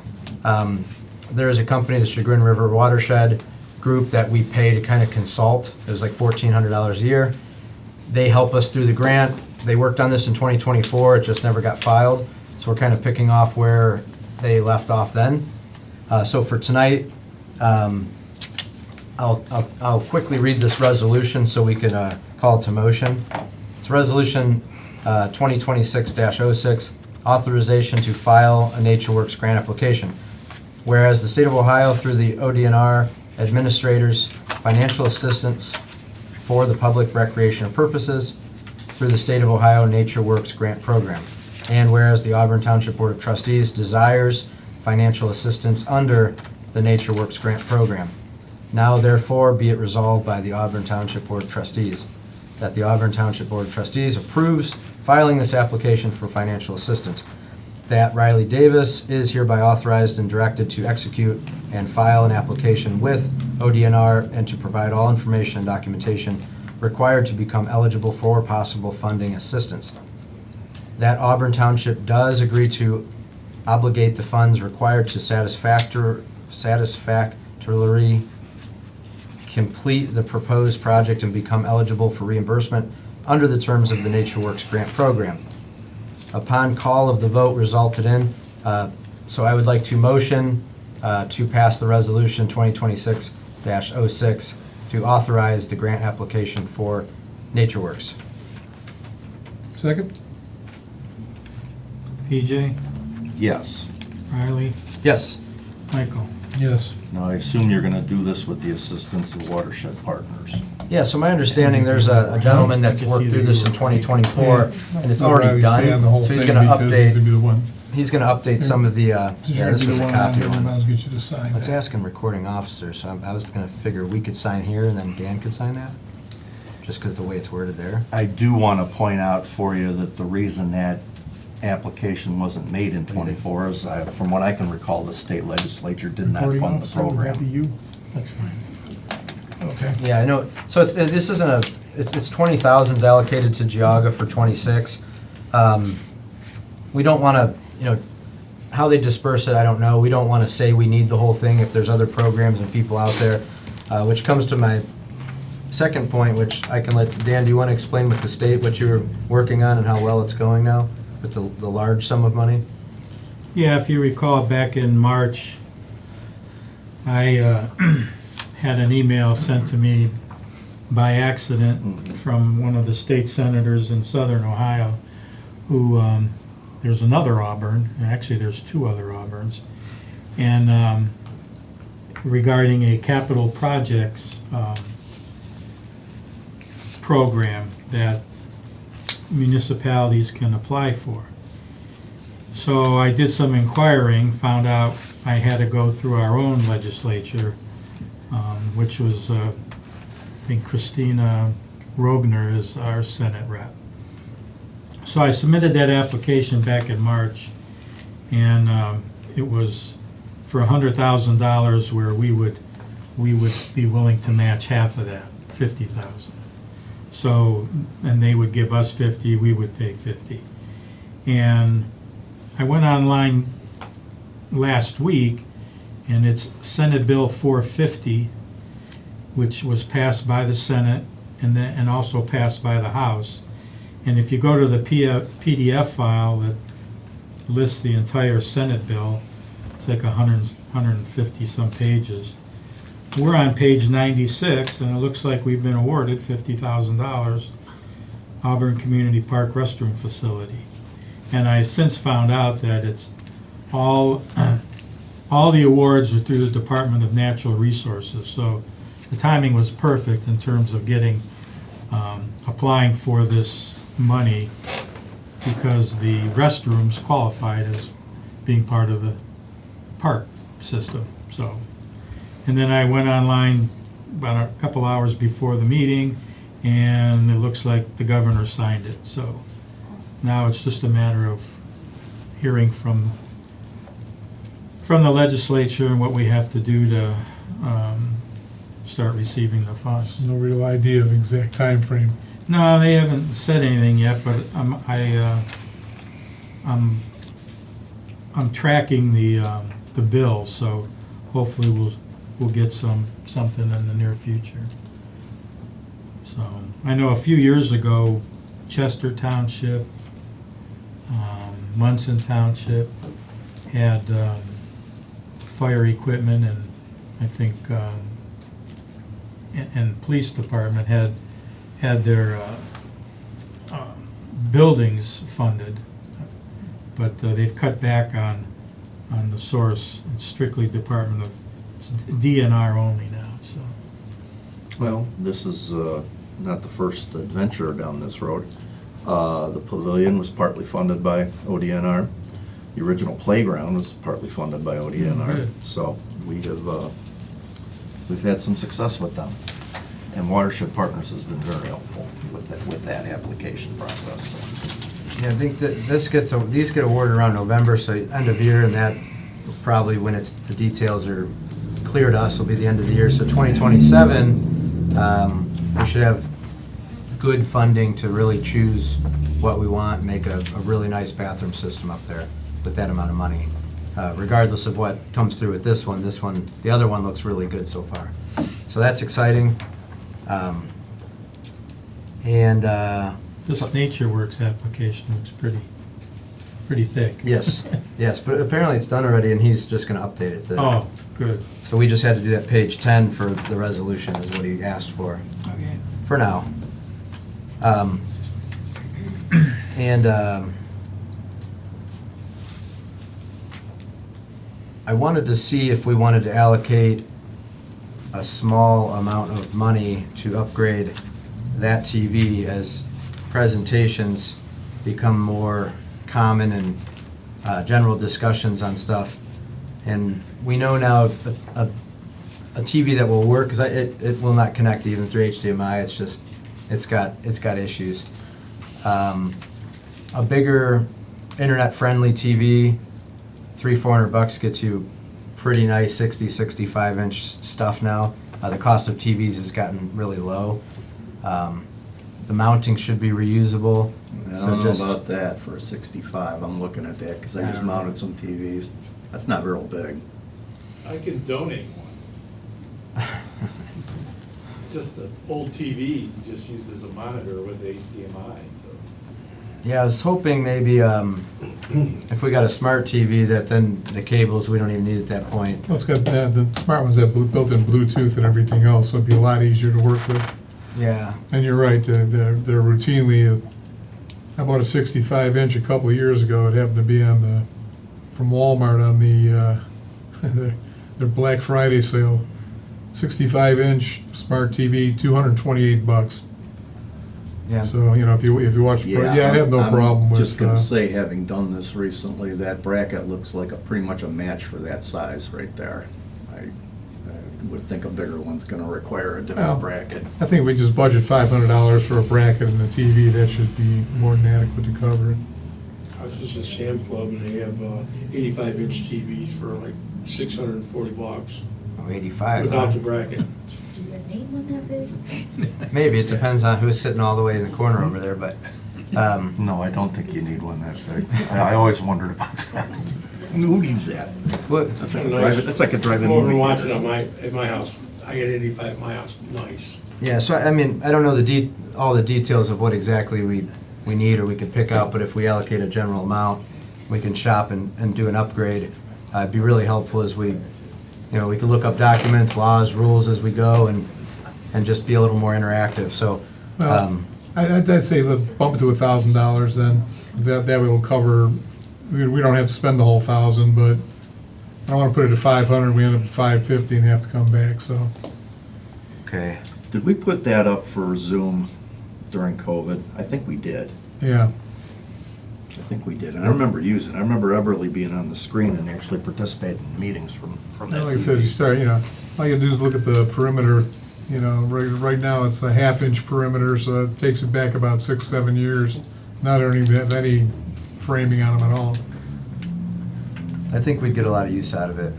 There is a company, the Chagrin River Watershed Group, that we pay to kind of consult. It was like $1,400 a year. They help us through the grant. They worked on this in 2024, it just never got filed. So we're kind of picking off where they left off then. So for tonight, I'll quickly read this resolution so we can call it to motion. It's Resolution 2026-06, authorization to file a NatureWorks grant application. Whereas the state of Ohio, through the ODNR, administrators financial assistance for the public recreational purposes through the State of Ohio NatureWorks grant program. And whereas the Auburn Township Board of Trustees desires financial assistance under the NatureWorks Grant Program. Now therefore be it resolved by the Auburn Township Board of Trustees that the Auburn Township Board of Trustees approves filing this application for financial assistance. That Riley Davis is hereby authorized and directed to execute and file an application with ODNR and to provide all information and documentation required to become eligible for possible funding assistance. That Auburn Township does agree to obligate the funds required to satisfactorily complete the proposed project and become eligible for reimbursement under the terms of the NatureWorks Grant Program. Upon call of the vote resulted in, so I would like to motion to pass the resolution 2026-06 to authorize the grant application for NatureWorks. Second? PJ, Yes. Riley, Yes. Michael. Yes. Now, I assume you're gonna do this with the assistance of Watershed Partners. Yeah, so my understanding, there's a gentleman that's worked through this in 2024, and it's already Stay on the whole done. So he's thing gonna because he's gonna be the one. he's gonna update some of the, yeah, Since you're gonna this be was the a one on copy there, we might one. as well get you to sign Let's that. ask him recording officer, so I was gonna figure we could sign here and then Dan could sign that? Just because the way it's worded there. I do wanna point out for you that the reason that application wasn't made in '24 is, from what I can recall, the state legislature did not Recording fund the officer, would that be program. you? That's fine. Okay. Yeah, I know, so this isn't it's 20,000's allocated to Geauga for 26. We don't wanna, how they disperse it, I don't know. We don't wanna say we need the whole thing if there's other programs and people out there, which comes to my second point, which I can let, Dan, do you wanna explain with the state what you're working on and how well it's going now with the large sum of money? Yeah, if you recall, back in March, I had an email sent to me by accident from one of the state senators in southern Ohio, who, there's another Auburn, actually there's two other Auburns, and regarding a capital projects program that municipalities can apply for. So I did some inquiring, found out I had to go through our own legislature, which was, I think Christina Rogner is our Senate rep. So I submitted that application back in March, and it was for $100,000 where we would be willing to match half of that, $50,000. So, and they would give us 50, we would pay 50. And I went online last week, and it's Senate Bill 450, which was passed by the Senate and also passed by the House. And if you go to the PDF file that lists the entire Senate bill, it's like 150 some pages. We're on page 96, and it looks like we've been awarded $50,000 Auburn Community Park Restroom Facility. And I since found out that it's all the awards are through the Department of Natural Resources. So the timing was perfect in terms of getting, applying for this money, because the restrooms qualified as being part of the park system. So, and then I went online about a couple hours before the meeting, and it looks like the governor signed it. So now it's just a matter of hearing from the legislature and what we have to do to start receiving the funds. No real idea of exact time frame. No, they haven't said anything yet, but I'm tracking the bill, so hopefully we'll get something in the near future. So I know a few years ago, Chester Township, Munson Township had fire equipment, and I think and police department had their buildings funded, but they've cut back on the source. It's strictly Department of, it's DNR only now. So Well, this is not the first adventure down this road. The pavilion was partly funded by ODNR. The original playground was partly funded by ODNR. Good. So we've had some success with them. And Watershed Partners has been very helpful with that application process. Yeah, I think that these get awarded around November, so end of year, and that probably when the details are clear to us will be the end of the year. So 2027, we should have good funding to really choose what we want, and make a really nice bathroom system up there with that amount of money. Regardless of what comes through with this one, the other one looks really good so far. So that's exciting. This Nature Works application looks pretty thick. Yes, yes, but apparently it's done already, and he's just gonna update it. Oh, good. So we just had to do that page 10 for the resolution is what he asked for. Okay. For now. I wanted to see if we wanted to allocate a small amount of money to upgrade that TV as presentations become more common and general discussions on stuff. And we know now a TV that will work, because it will not connect even through HDMI. It's just it's got issues. A bigger internet-friendly TV, $300-400 gets you pretty nice 65-inch stuff now. The cost of TVs has gotten really low. The mounting should be reusable. I So don't know just- about that for a 65. I'm looking at that because I just mounted some TVs. That's not real big. I can donate one. It's just an old TV, you just use as a monitor with HDMI, so. Yeah, I was hoping maybe if we got a smart TV that then the cables we don't even need at that point. Well, it's got, the smart ones have built-in Bluetooth and everything else, so it'd be a lot easier to work with. Yeah. And you're right, they're routinely, I bought a 65-inch a couple of years ago. It happened to be from Walmart on their Black Friday sale. 65-inch smart TV, $228. Yeah. So, if you watch, I'd have no problem with. I'm just gonna say, having done this recently, that bracket looks like pretty much a match for that size right there. I would think a bigger one's gonna require a Well, different bracket. I think we just budget $500 for a bracket and a TV. That should be more than adequate to cover it. I was just at Sam Club and they have 85-inch TVs for like $640 Oh, 85. without the bracket. Do you need one that big? Maybe, it depends on who's sitting all the way in the corner over there, but, No, I don't think you need one that big. I always wondered about that. Who needs that? what, That's like a drive-in Over and movie. watching at my house. I get 85 at my house, nice. yeah, so I mean, I don't know all the details of what exactly we need or we could pick out, but if we allocate a general amount, we can shop and do an upgrade. It'd be really helpful as we could look up documents, laws, rules as we go and just be a little more interactive, so. Well, I'd say let's bump it to $1,000 then. 'Cause that will cover, we don't have to spend the whole 1,000, but I don't want to put it at 500, we end up at 550 and have to come back, so. Okay. Did we put that up for Zoom during COVID? I think we did. Yeah, I think we did. And I remember using it. I remember Everly being on the screen and actually participating in meetings from that like I said, TV. you start, all you do is look at the perimeter, right now it's a 1/2-inch perimeter, so it takes it back about 6-7 years. Now they don't even have any framing on them at all. I think we'd get a lot of use out of it.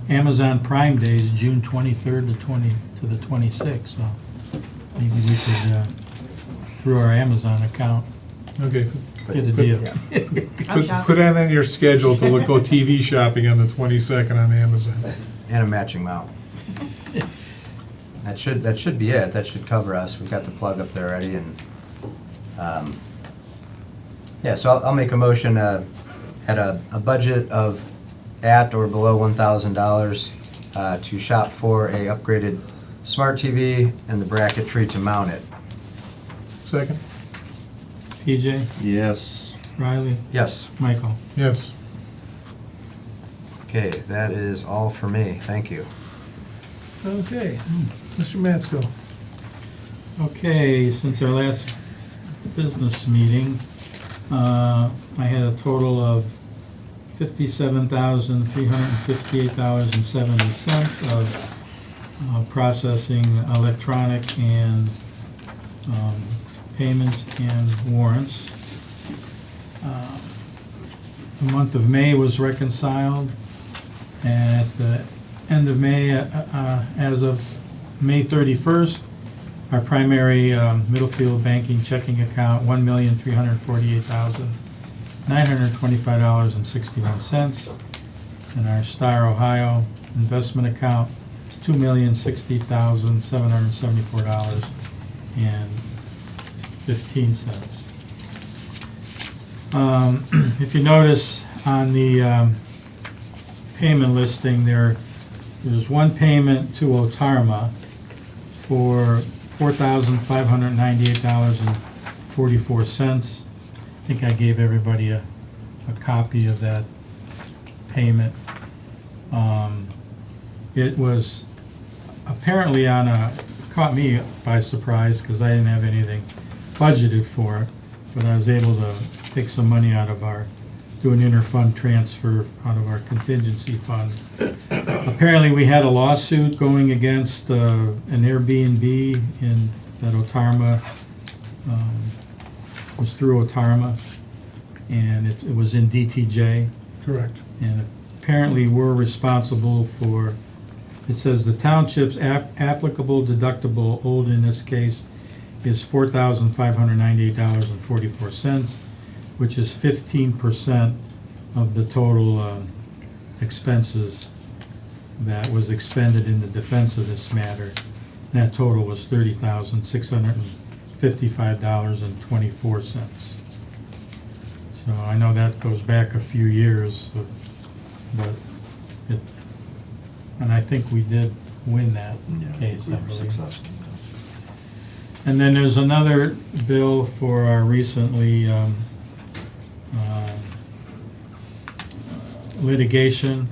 Amazon Prime Day is June 23rd to the 26th, so maybe we could, through our Amazon account, Okay. get a deal. Put that on your schedule to go TV shopping on the 22nd on Amazon. And a matching mount. That should be it. That should cover us. We've got the plug up there already, and yeah. So I'll make a motion at a budget of at or below $1,000 to shop for a upgraded smart TV and the bracketry to mount it. Second? PJ, Yes. Riley, Yes. Michael. Yes. Okay, that is all for me. Thank you. Okay, Mr. Matsko. Okay, since our last business meeting, I had a total of $57,358.70 of processing electronic and payments and warrants. The month of May was reconciled, and at the end of May, as of May 31st, our primary Middlefield banking checking account, $1,348,925.61, and our Star Ohio investment account, $2,060,774.15. If you notice on the payment listing, there's one payment to Otarma for $4,598.44. I think I gave everybody a copy of that payment. It was apparently caught me by surprise because I didn't have anything budgeted for it, but I was able to take some money out of do an inter-fund transfer out of our contingency fund. Apparently, we had a lawsuit going against an Airbnb that Otarma, was through Otarma, and it was in DTJ. Correct. And apparently, we're responsible for, it says the township's applicable deductible owed in this case is $4,598.44, which is 15% of the total expenses that was expended in the defense of this matter. That total was $30,655.24. So I know that goes back a few years, but and I think we did win that case, I believe. Successful. And then there's another bill for our recently litigation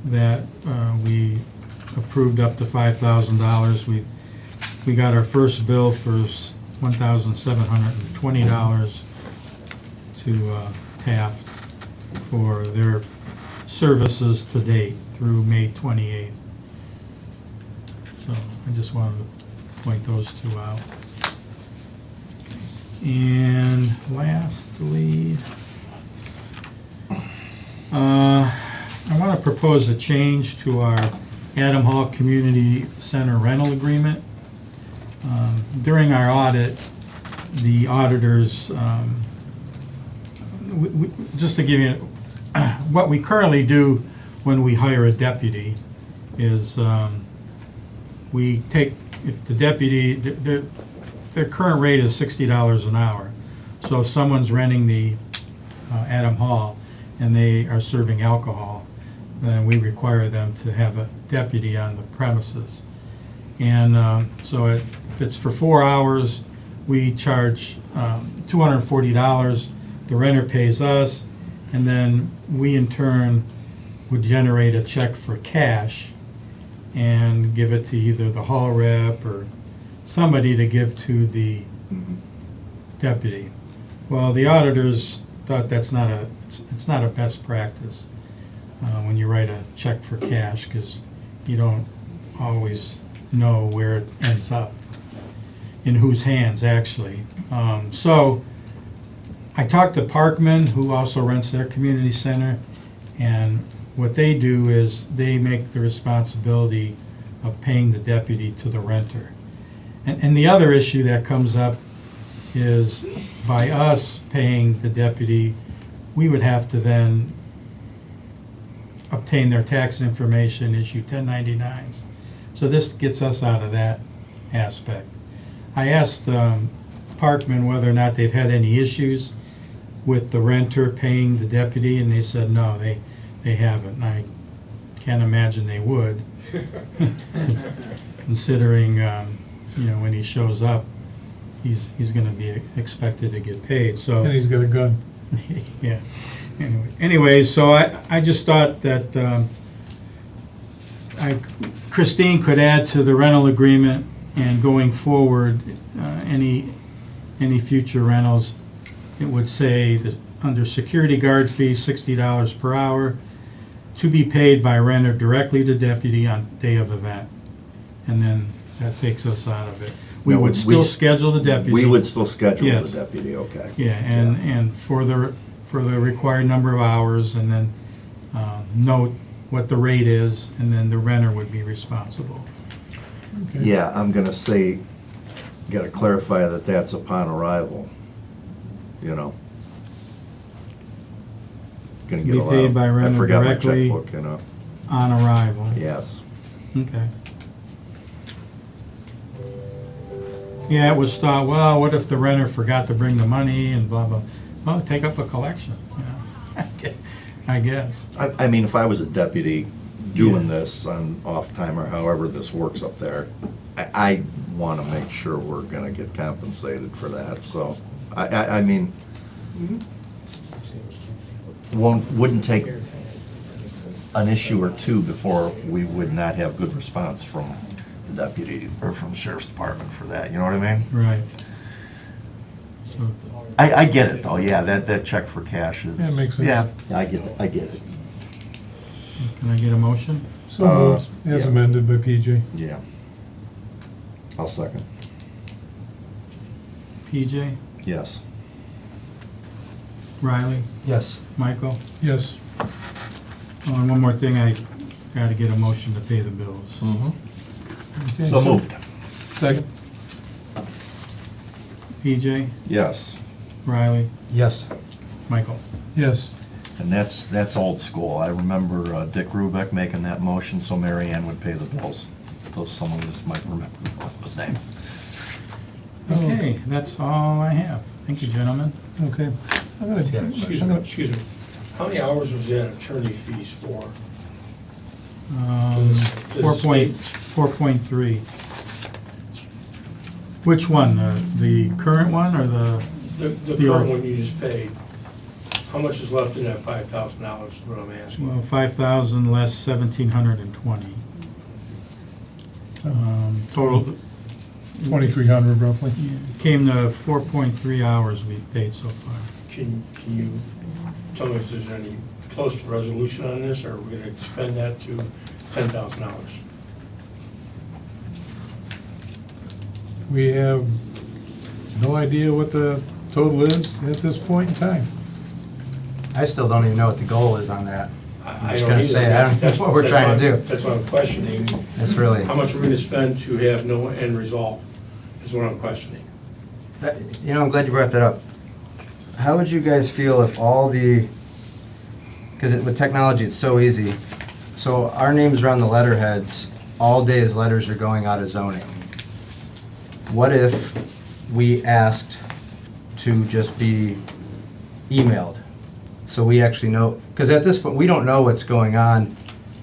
that we approved up to $5,000. We got our first bill for $1,720 to Taft for their services to date through May 28th. So I just wanted to point those two out. And lastly, I want to propose a change to our Adam Hall Community Center rental agreement. During our audit, the auditors, just to give you, what we currently do when we hire a deputy is we take, if the deputy, their current rate is $60 an hour. So if someone's renting the Adam Hall and they are serving alcohol, then we require them to have a deputy on the premises. And so if it's for 4 hours, we charge $240. The renter pays us, and then we in turn would generate a check for cash and give it to either the hall rep or somebody to give to the deputy. Well, the auditors thought it's not a best practice when you write a check for cash, because you don't always know where it ends up, in whose hands actually. So I talked to Parkman, who also rents their community center, and what they do is they make the responsibility of paying the deputy to the renter. And the other issue that comes up is by us paying the deputy, we would have to then obtain their tax information, issue 1099s. So this gets us out of that aspect. I asked Parkman whether or not they've had any issues with the renter paying the deputy, and they said no, they haven't. And I can't imagine they would, considering when he shows up, he's going to be expected to get paid. So And he's got a gun. yeah. Anyways, so I just thought that Christine could add to the rental agreement, and going forward, any any future rentals, it would say that under security guard fee, $60 per hour, to be paid by renter directly to deputy on day of event. And then that takes us out of it. We No, would we- still schedule the deputy. We would still schedule Yes. the deputy, okay. Yeah, and for the required number of hours, and then note what the rate is, and then the renter would be responsible. Okay. Yeah, I'm gonna say, gotta clarify that that's upon arrival, you know. Gonna get Be a lot paid of, by I renter forgot my directly. checkbook, you know, On arrival. yes. Okay. Yeah, it was thought, well, what if the renter forgot to bring the money and blah, blah. Well, take up a collection, you know, I guess. I mean, if I was a deputy doing Yeah. this on off time or however this works up there, I wanna make sure we're gonna get compensated for that, so, I mean, wouldn't take an issue or two before we would not have good response from the deputy or from the sheriff's department for that, you know what I mean? Right. So, I get it though, yeah, that check for cash is. Yeah, it makes sense. Yeah, I get it, can I get a motion? So moved, as yeah. amended by PJ. yeah. I'll second, PJ, yes. Riley, Yes. Michael? Yes. Oh, and one more thing, I gotta get a motion to pay the bills. Okay, So moved, Second. PJ, yes. Riley, Yes. Michael? Yes. And that's old school. I remember Dick Rubeck making that motion so Mary Ann would pay the bills. Though someone just might remember those names. Okay, that's all I have. Thank you, gentlemen. Okay. Excuse me, how many hours was that attorney fees for? 4.3. Which one? The current one or the? The The current old- one you just paid, how much is left in that $5,000 is what I'm asking? Well, 5,000 less 1,720. Total, 2,300 roughly. came to 4.3 hours we've paid so far. Can you tell me if there's any close to resolution on this, or are we gonna expend that to $10,000? We have no idea what the total is at this point in time. I still don't even know what the goal is on that. I I'm just don't gonna either. say, I don't know That's- what we're that's trying why- to do. That's what I'm questioning. It's really, How much we're gonna spend to have no end result is what I'm questioning. you know, I'm glad you brought that up. How would you guys feel if all the, because with technology, it's so easy. So our names are on the letterheads, all day as letters are going out of zoning. What if we asked to just be emailed? So we actually know, because at this point, we don't know what's going on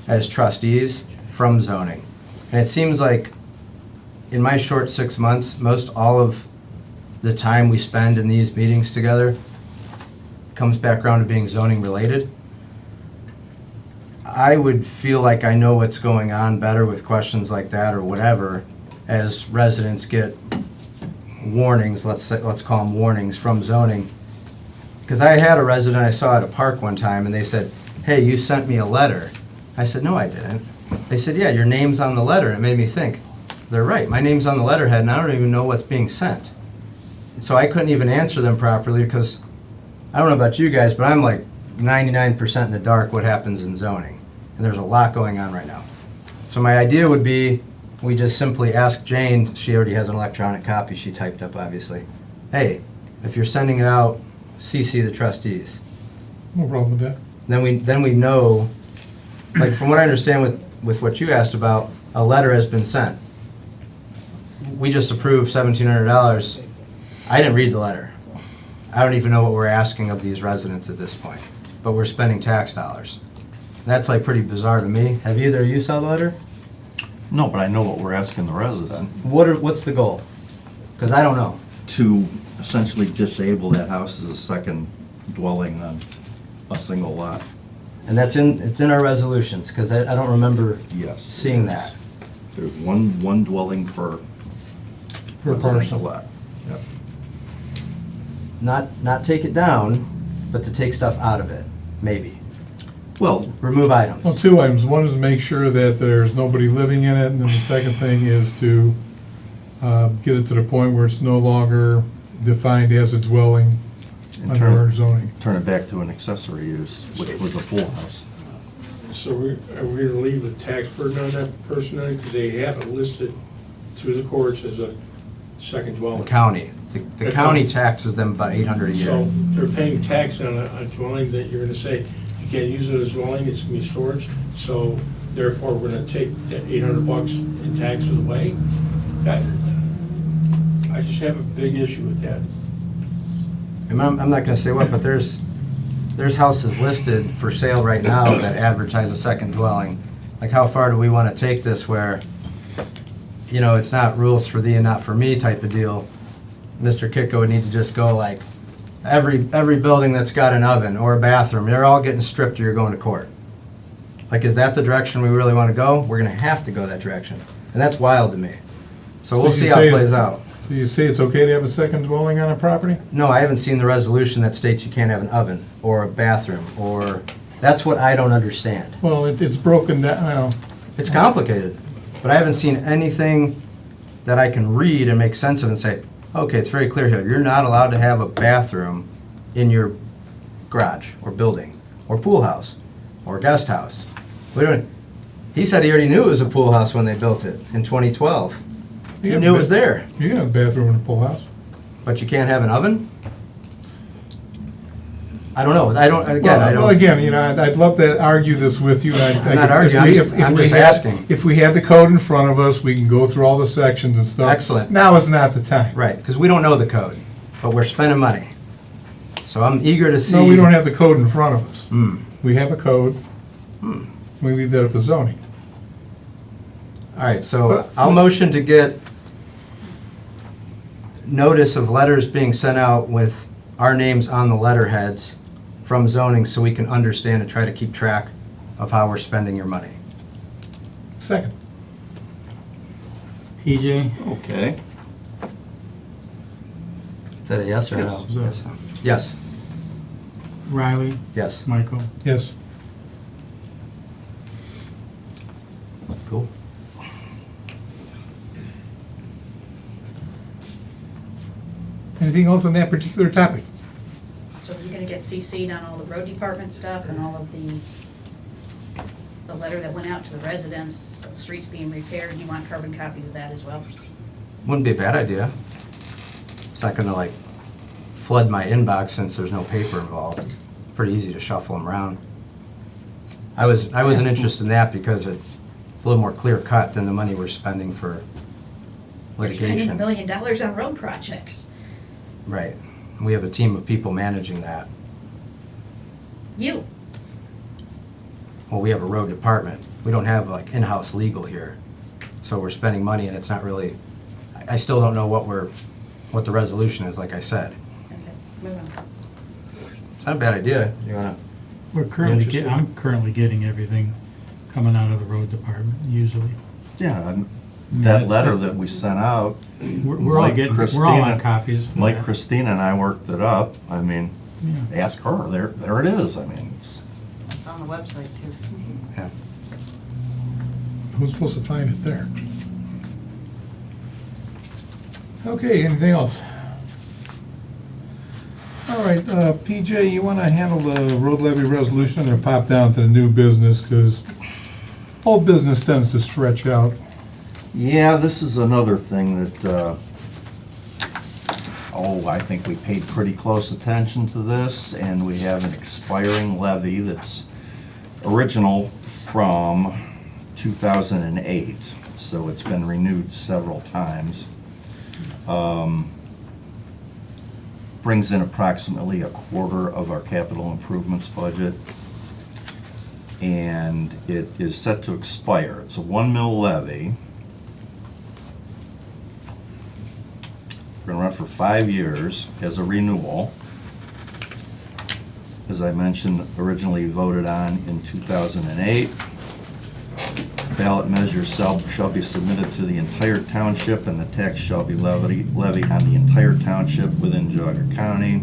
as trustees from zoning. And it seems like in my short 6 months, most all of the time we spend in these meetings together comes back around to being zoning related. I would feel like I know what's going on better with questions like that or whatever, as residents get warnings, let's call them warnings from zoning. Because I had a resident I saw at a park one time and they said, hey, you sent me a letter. I said, no, I didn't. They said, yeah, your name's on the letter. It made me think, they're right, my name's on the letterhead and I don't even know what's being sent. So I couldn't even answer them properly because, I don't know about you guys, but I'm like 99% in the dark what happens in zoning. And there's a lot going on right now. So my idea would be, we just simply ask Jane, she already has an electronic copy she typed up obviously, hey, if you're sending it out, CC the trustees. No problem with that. Then we know, like from what I understand with what you asked about, a letter has been sent. We just approved $1,700. I didn't read the letter. I don't even know what we're asking of these residents at this point, but we're spending tax dollars. That's like pretty bizarre to me. Have either of you saw the letter? No, but I know what we're asking the resident, What's the goal? Because I don't know. to essentially disable that house as a second dwelling on a single lot. And it's in our resolutions, because I don't remember Yes. seeing that. There's one dwelling per Per residential parcel. lot. Yep. not take it down, but to take stuff out of it, maybe. Well, Remove items. Well, two items. One is to make sure that there's nobody living in it, and then the second thing is to get it to the point where it's no longer defined as a dwelling in under our zoning. turn it back to an accessory use, which was a pool house. So are we gonna leave a tax burden on that person then? Because they have it listed through the courts as a second The dwelling. county. The county taxes them about $800 a year. So they're paying tax on a dwelling that you're gonna say, you can't use it as dwelling, it's gonna be storage. So therefore, we're gonna take that $800 in taxes away. I just have a big issue with that. And I'm not gonna say what, but there's houses listed for sale right now that advertise a second dwelling. Like, how far do we wanna take this where, you know, it's not rules for thee and not for me type of deal? Mr. Kicko would need to just go like, every building that's got an oven or a bathroom, they're all getting stripped or you're going to court. Like, is that the direction we really wanna go? We're gonna have to go that direction. And that's wild to me. So we'll you see how say it it's- plays out. So you say it's okay to have a second dwelling on a property? No, I haven't seen the resolution that states you can't have an oven or a bathroom, or, that's what I don't understand. Well, it's broken down, well, It's complicated, but I haven't seen anything that I can read and make sense of and say, okay, it's very clear here, you're not allowed to have a bathroom in your garage or building or pool house or guest house. He said he already knew it was a pool house when they built it in 2012. He knew it was there. You can have a bathroom in a pool house. But you can't have an oven? I don't know, I don't. Well, again, you know, I'd love to argue this with you. I'm not arguing, I'm just asking. If we had the code in front of us, we can go through all the sections and stuff. Excellent. Now is not the time. Right, because we don't know the code, but we're spending money. So I'm eager to see. No, we don't have the code in front of us. Hmm. We have a code. We leave that up to zoning. All right, so I'll motion to get notice of letters being sent out with our names on the letterheads from zoning so we can understand and try to keep track of how we're spending your money. Second. PJ, Okay. Is that a yes or no? Yes. Yes, Riley, yes, Michael. Yes. cool. Anything else on that particular topic? So you're gonna get CC'd on all the road department stuff and all of the letter that went out to the residents, streets being repaired, you want carbon copies of that as well? Wouldn't be a bad idea. It's not gonna like flood my inbox since there's no paper involved. Pretty easy to shuffle them around. I wasn't interested in that because it's a little more clear cut than the money we're spending for We're spending $1 litigation. million on road projects. Right. We have a team of people managing that. You, Well, we have a road department. We don't have like in-house legal here. So we're spending money and it's not really, I still don't know what the resolution is, like I said. okay, move on. It's not a bad idea. You wanna? I'm currently getting everything coming out of the road department, usually. Yeah, that letter that we sent out, We're all Like getting, we're all Christina- on copies. for like that. Christina and I worked it up. I mean, Yeah. ask her, there it is. I mean, it's, It's on the website too. Yeah. Who's supposed to find it there? Okay, anything else? All right, PJ, you want to handle the road levy resolution? I'm going to pop down to the new business because old business tends to stretch out. yeah, this is another thing that, I think we paid pretty close attention to this, and we have an expiring levy that's original from 2008, so it's been renewed several times. Brings in approximately a quarter of our capital improvements budget, and it is set to expire. It's a 1 mil levy. We're gonna run for 5 years as a renewal. As I mentioned, originally voted on in 2008. ballot measure shall be submitted to the entire township, and the tax shall be levied on the entire township within Geauga County.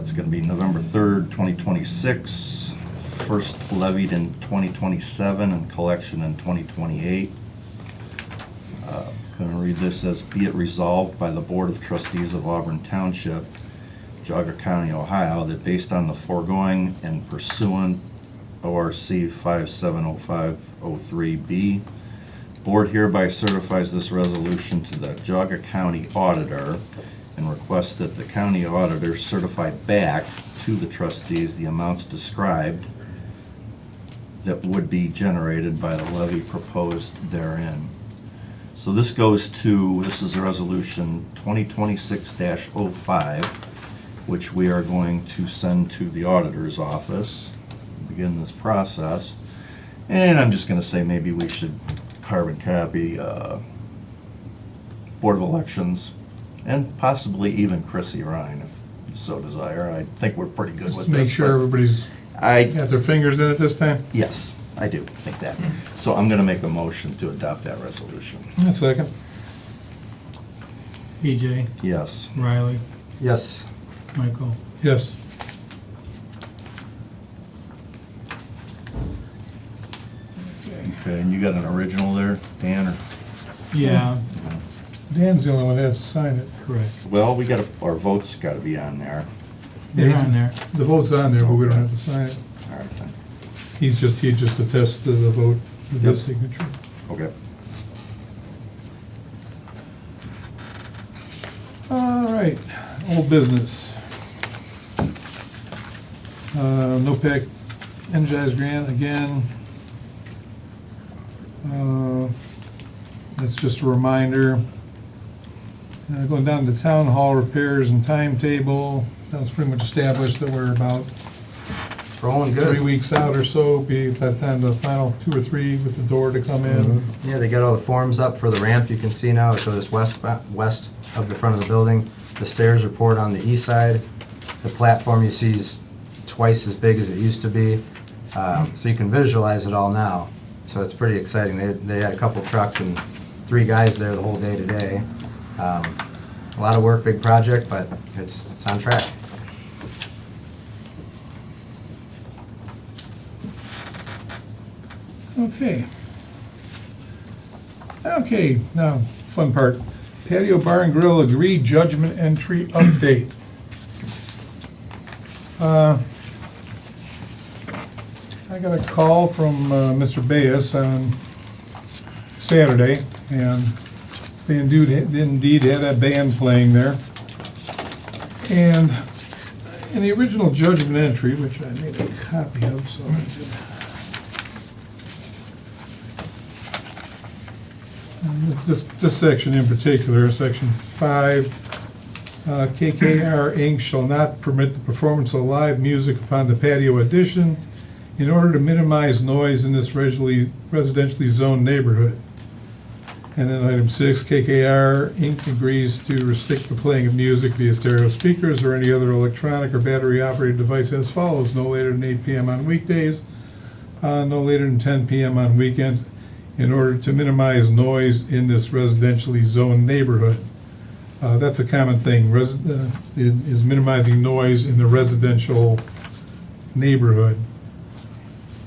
It's gonna be November 3rd, 2026, first levied in 2027 and collection in 2028. Gonna read this as, be it resolved by the Board of Trustees of Auburn Township, Geauga County, Ohio, that based on the foregoing and pursuant ORC 570503B, Board hereby certifies this resolution to the Geauga County Auditor and requests that the County Auditor certify back to the trustees the amounts described that would be generated by the levy proposed therein. So this is a resolution 2026-05, which we are going to send to the auditor's office, begin this process. And I'm just gonna say maybe we should carbon copy Board of Elections and possibly even Chrissy Ryan, if you so desire. I think we're pretty good with Just this. make sure but everybody's got their fingers in it this time. Yes, I do think that. So I'm gonna make a motion to adopt that resolution. A second. EJ, Yes. Riley, Yes. Michael. Yes. Okay, and you got an original there, Dan, or? Yeah, Dan's the only one that has to sign it. correct. Well, our votes gotta be on there. They're on there. The vote's on there, but we don't have to sign it. All right, then. He just attests to the vote with Yep. his signature. Okay. All right, old business. NOPEC Energize Grant again. That's just a reminder. Going down to town hall repairs and timetable, that was pretty much established that we're about Rolling 3 good. weeks out or so, be by the time the final 2 or 3 with the door to come in. Yeah, they got all the forms up for the ramp. You can see now it goes west of the front of the building. The stairs are poured on the east side. The platform you see is twice as big as it used to be. So you can visualize it all now. So it's pretty exciting. They had a couple trucks and 3 guys there the whole day today. A lot of work, big project, but it's on track. Okay. Okay, now, fun part. Patio Bar and Grill agreed judgment entry update. I got a call from Mr. Bayes on Saturday, and they indeed had a band playing there. And in the original judgment entry, which I made a copy of, so I did. This section in particular, section 5, KKR Inc. shall not permit the performance of live music upon the patio addition in order to minimize noise in this residentially zoned neighborhood. And then item 6, KKR Inc. agrees to restrict the playing of music via stereo speakers or any other electronic or battery-operated device as follows: no later than 8 p.m. on weekdays, no later than 10 p.m. on weekends, in order to minimize noise in this residentially zoned neighborhood. That's a common thing, is minimizing noise in the residential neighborhood.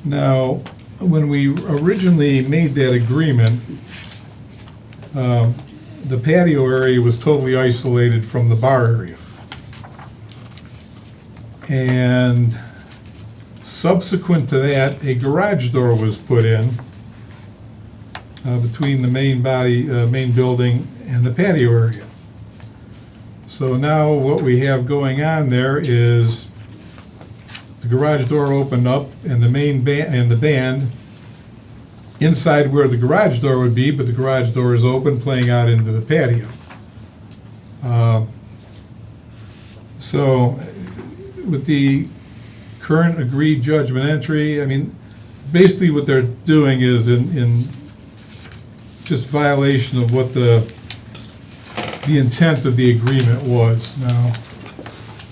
Now, when we originally made that agreement, the patio area was totally isolated from the bar area. And subsequent to that, a garage door was put in between the main building and the patio area. So now what we have going on there is the garage door opened up and the main band and the band inside where the garage door would be, but the garage door is open, playing out into the patio. So with the current agreed judgment entry, I mean, basically what they're doing is in just violation of what the intent of the agreement was. Now,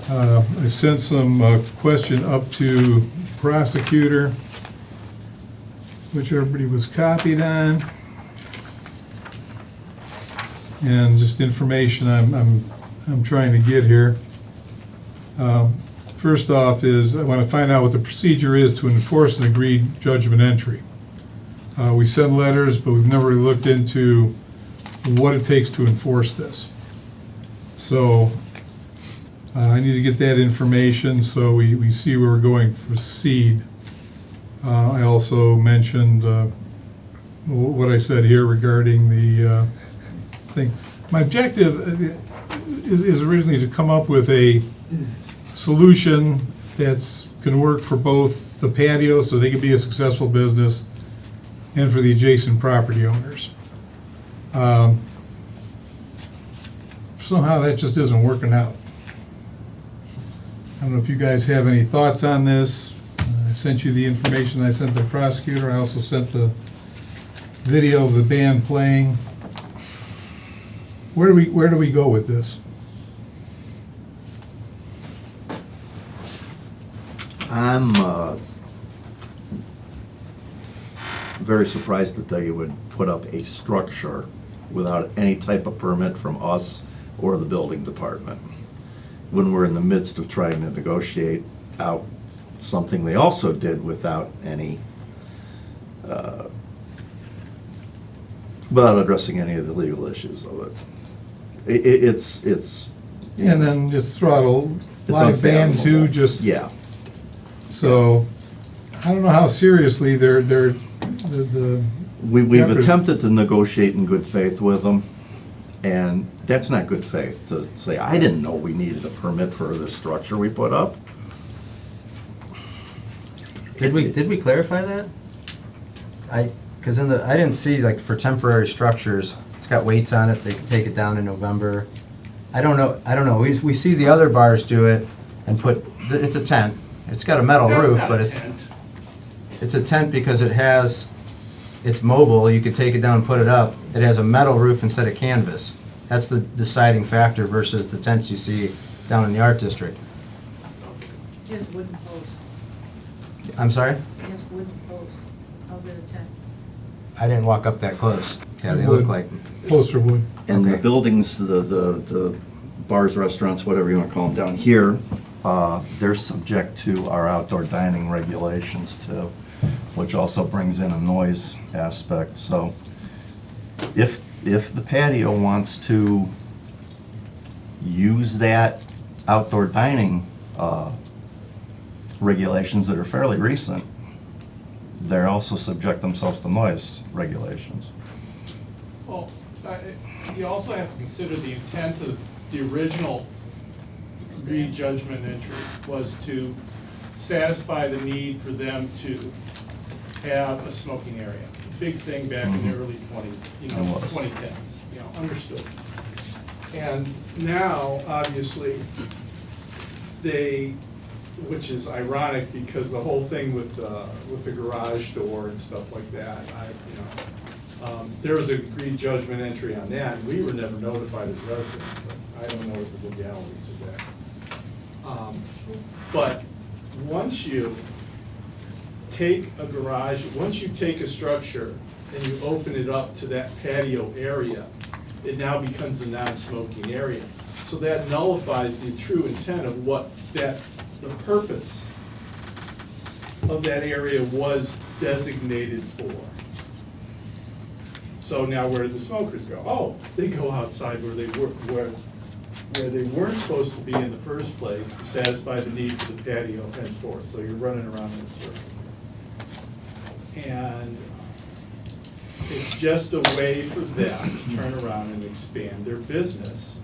I've sent some question up to prosecutor. which everybody was copied on. And just information I'm trying to get here. First off is, I want to find out what the procedure is to enforce an agreed judgment entry. We send letters, but we've never really looked into what it takes to enforce this. So I need to get that information so we see where we're going to proceed. I also mentioned what I said here regarding the thing. My objective is originally to come up with a solution that's going to work for both the patio, so they can be a successful business, and for the adjacent property owners. Somehow that just isn't working out. I don't know if you guys have any thoughts on this. I sent you the information I sent the prosecutor. I also sent the video of the band playing. Where do we go with this? I'm very surprised that they would put up a structure without any type of permit from us or the building department, when we're in the midst of trying to negotiate out something they also did without any, without addressing any of the legal issues of it. It's And then just throttle live band too, just. yeah. So, I don't know how seriously the We've Yeah, but- attempted to negotiate in good faith with them, and that's not good faith to say, I didn't know we needed a permit for this structure we put up. Did we clarify that? Because I didn't see, like, for temporary structures, it's got weights on it, they can take it down in November. I don't know, we see the other bars do it and it's a tent, it's got a metal That's roof, not but a it's, tent. it's a tent because it's mobile, you could take it down and put it up. It has a metal roof instead of canvas. That's the deciding factor versus the tents you see down in the art district. It has wooden posts. I'm sorry? It has wooden posts. How's it a tent? I didn't walk up that close. Yeah, they look like, poster wood. And the Okay. buildings, the bars, restaurants, whatever you want to call them down here, they're subject to our outdoor dining regulations too, which also brings in a noise aspect. So if the patio wants to use that outdoor dining regulations that are fairly recent, they're also subject themselves to noise regulations. Well, you also have to consider the intent of the original re-judgment entry was to satisfy the need for them to have a smoking area. Big thing back in the early 20s, It was. 2010s, understood. And now, obviously, which is ironic because the whole thing with the garage door and stuff like that, there was a agreed judgment entry on that, and we were never notified as residents, but I don't know what the legalities of that. But once you take a garage, once you take a structure and you open it up to that patio area, it now becomes a non-smoking area. So that nullifies the true intent of what the purpose of that area was designated for. So now where do the smokers go? Oh, they go outside where they they weren't supposed to be in the first place to satisfy the need for the patio henceforth. So you're running around in a circle. And it's just a way for them to turn around and expand their business.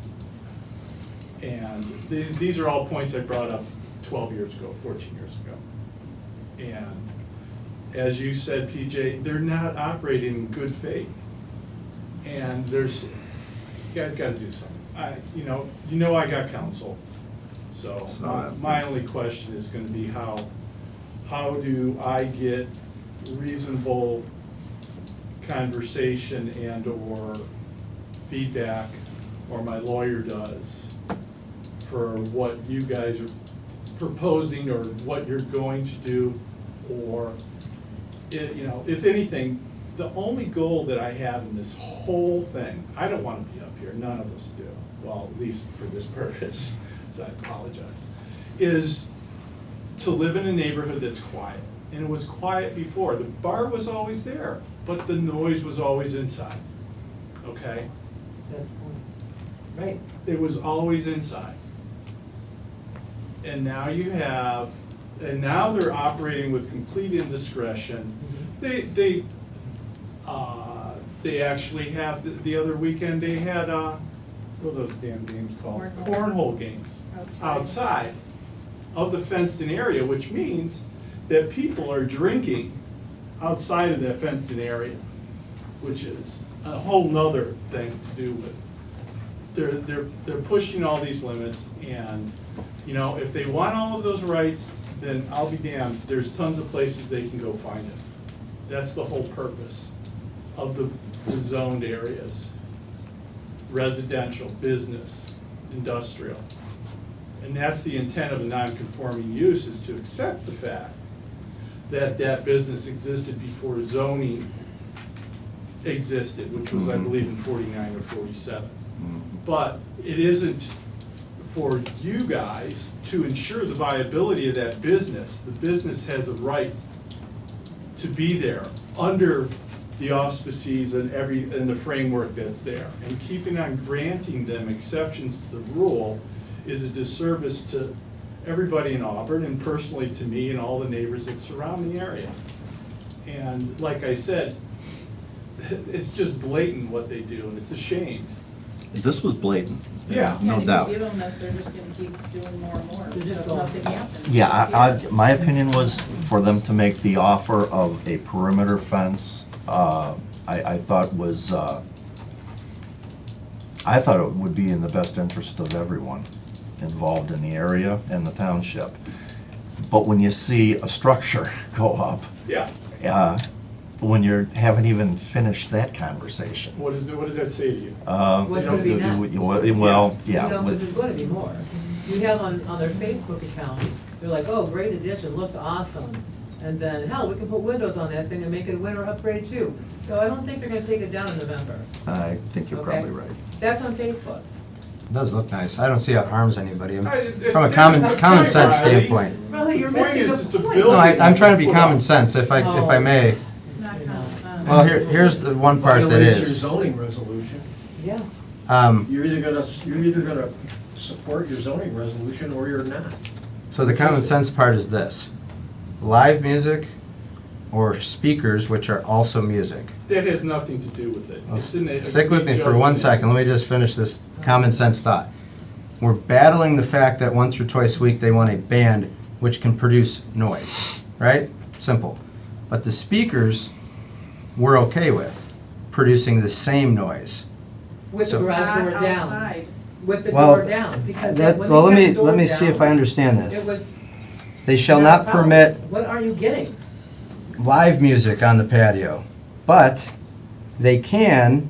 And these are all points I brought up 12 years ago, 14 years ago. And as you said, PJ, they're not operating in good faith. And you guys gotta do something. I got counsel. So my only question is gonna be how do I get reasonable conversation and or feedback, or my lawyer does, for what you guys are proposing or what you're going to do, or if anything, the only goal that I have in this whole thing, I don't want to be up here, none of us do, well, at least for this purpose, so I apologize, is to live in a neighborhood that's quiet. And it was quiet before. The bar was always there, but the noise was always inside, okay? That's the point. Right. It was always inside. And now now they're operating with complete indiscretion. They actually have, the other weekend, they had, what are those damn games called? Cornhole games. Outside of the fenced-in area, which means that people are drinking outside of that fenced-in area, which is a whole nother thing to do with. They're pushing all these limits, and, if they want all of those rights, then I'll be damned, there's tons of places they can go find it. That's the whole purpose of the zoned areas. Residential, business, industrial. And that's the intent of a non-conforming use, is to accept the fact that that business existed before zoning existed, which was, I believe, in 49 or 47. But it isn't for you guys to ensure the viability of that business. The business has a right to be there under the auspices and the framework that's there. And keeping on granting them exceptions to the rule is a disservice to everybody in Auburn, and personally to me and all the neighbors that surround the area. And like I said, it's just blatant what they do, and it's a shame. This was blatant. Yeah. No doubt. And if you give them this, they're just gonna keep doing more and more, They're just because going- nothing happens. Yeah, my opinion was for them to make the offer of a perimeter fence, I thought was, I thought it would be in the best interest of everyone involved in the area and the township. But when you see a structure go up, Yeah. when you haven't even finished that conversation. What does that say to you? What's gonna be next? Well, yeah. Because there's gonna be more. You have on their Facebook account, they're like, oh, great addition, looks awesome. And then, hell, we can put windows on that thing and make it a winter upgrade too. So I don't think they're gonna take it down in November. I think you're Okay. probably right. That's on Facebook. It does look nice. I don't see how it harms anybody. From a There's common no sense point, Riley. standpoint. Riley, you're The point missing is, it's the a point. building. No, I'm trying to be common sense, if I may. It's not common sense. Well, here's the one part that Violates your is. zoning resolution. Yeah. You're either gonna support your zoning resolution or you're not. So the common sense part is this: live music or speakers, which are also music. That has nothing to do with it. Stick with me for 1 second, let me just finish this common sense thought. We're battling the fact that once or twice a week they want a band which can produce noise, right? Simple. But the speakers, we're okay with producing the same noise. With the So- garage door Not down. outside. With the Well, door down, because that- when well, they let had me- the door let me see down, if I understand this. It was They shall not a not problem. permit What are you getting? live music on the patio, but they can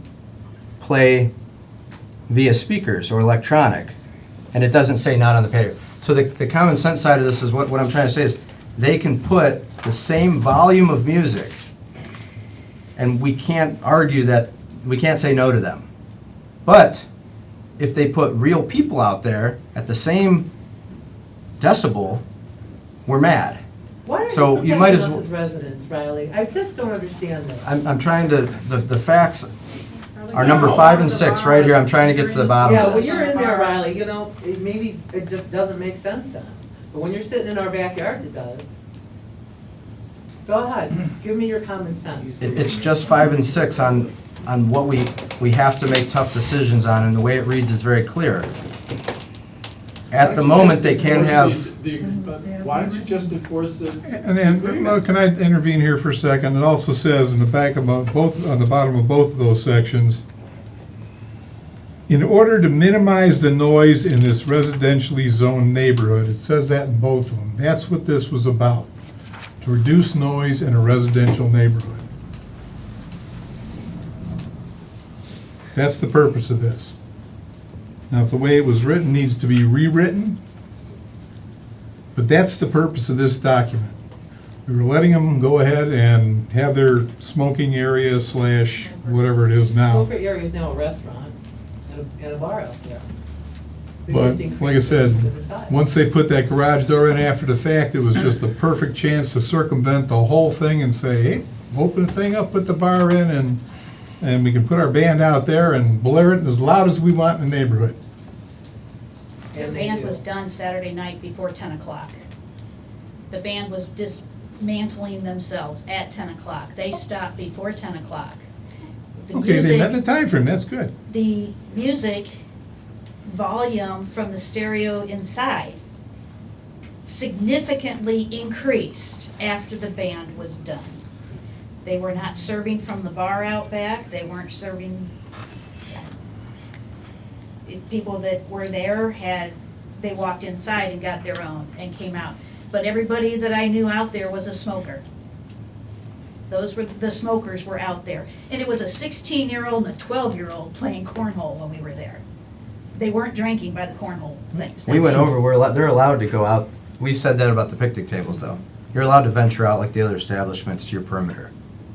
play via speakers or electronic, and it doesn't say not on the patio. So the common sense side of this is what I'm trying to say is, they can put the same volume of music, and we can't argue that, we can't say no to them. But if they put real people out there at the same decibel, we're mad. Why are So you you might protecting as us well- as residents, Riley? I just don't understand this. I'm trying to, the facts are number 5 and 6 right here. I'm trying to get to the bottom Yeah, of when this. you're in there, Riley, maybe it just doesn't make sense then. But when you're sitting in our backyards, it does. Go ahead, give me your common sense. It's just 5 and 6 on what we have to make tough decisions on, and the way it reads is very clear. At the moment, they can have, Why don't you just enforce the And then, can I intervene here for a second? It also says in the back of both, on the bottom of both of those sections, in order to minimize the noise in this residentially zoned neighborhood, it says that in both of them. That's what this was about, to reduce noise in a residential neighborhood. That's the purpose of this. Now, if the way it was written needs to be rewritten, but that's the purpose of this document. we were letting them go ahead and have their smoking area slash whatever it is now. Smoker area is now a restaurant and a bar out there. We But, just increased like I said, it to the size. once they put that garage door in after the fact, it was just a perfect chance to circumvent the whole thing and say, hey, open the thing up, put the bar in, and we can put our band out there and blare it as loud as we want in the neighborhood. The And they band do. was done Saturday night before 10 o'clock. The band was dismantling themselves at 10 o'clock. They stopped before 10 o'clock. The Okay, they met the music, time frame. That's good. the music volume from the stereo inside significantly increased after the band was done. They were not serving from the bar out back, they weren't serving, people that were there they walked inside and got their own and came out. But everybody that I knew out there was a smoker. The smokers were out there. And it was a 16-year-old and a 12-year-old playing cornhole when we were there. They weren't drinking by the cornhole things. We went over, they're allowed to go out. We said that about the picnic tables, though. You're allowed to venture out like the other establishments to your perimeter.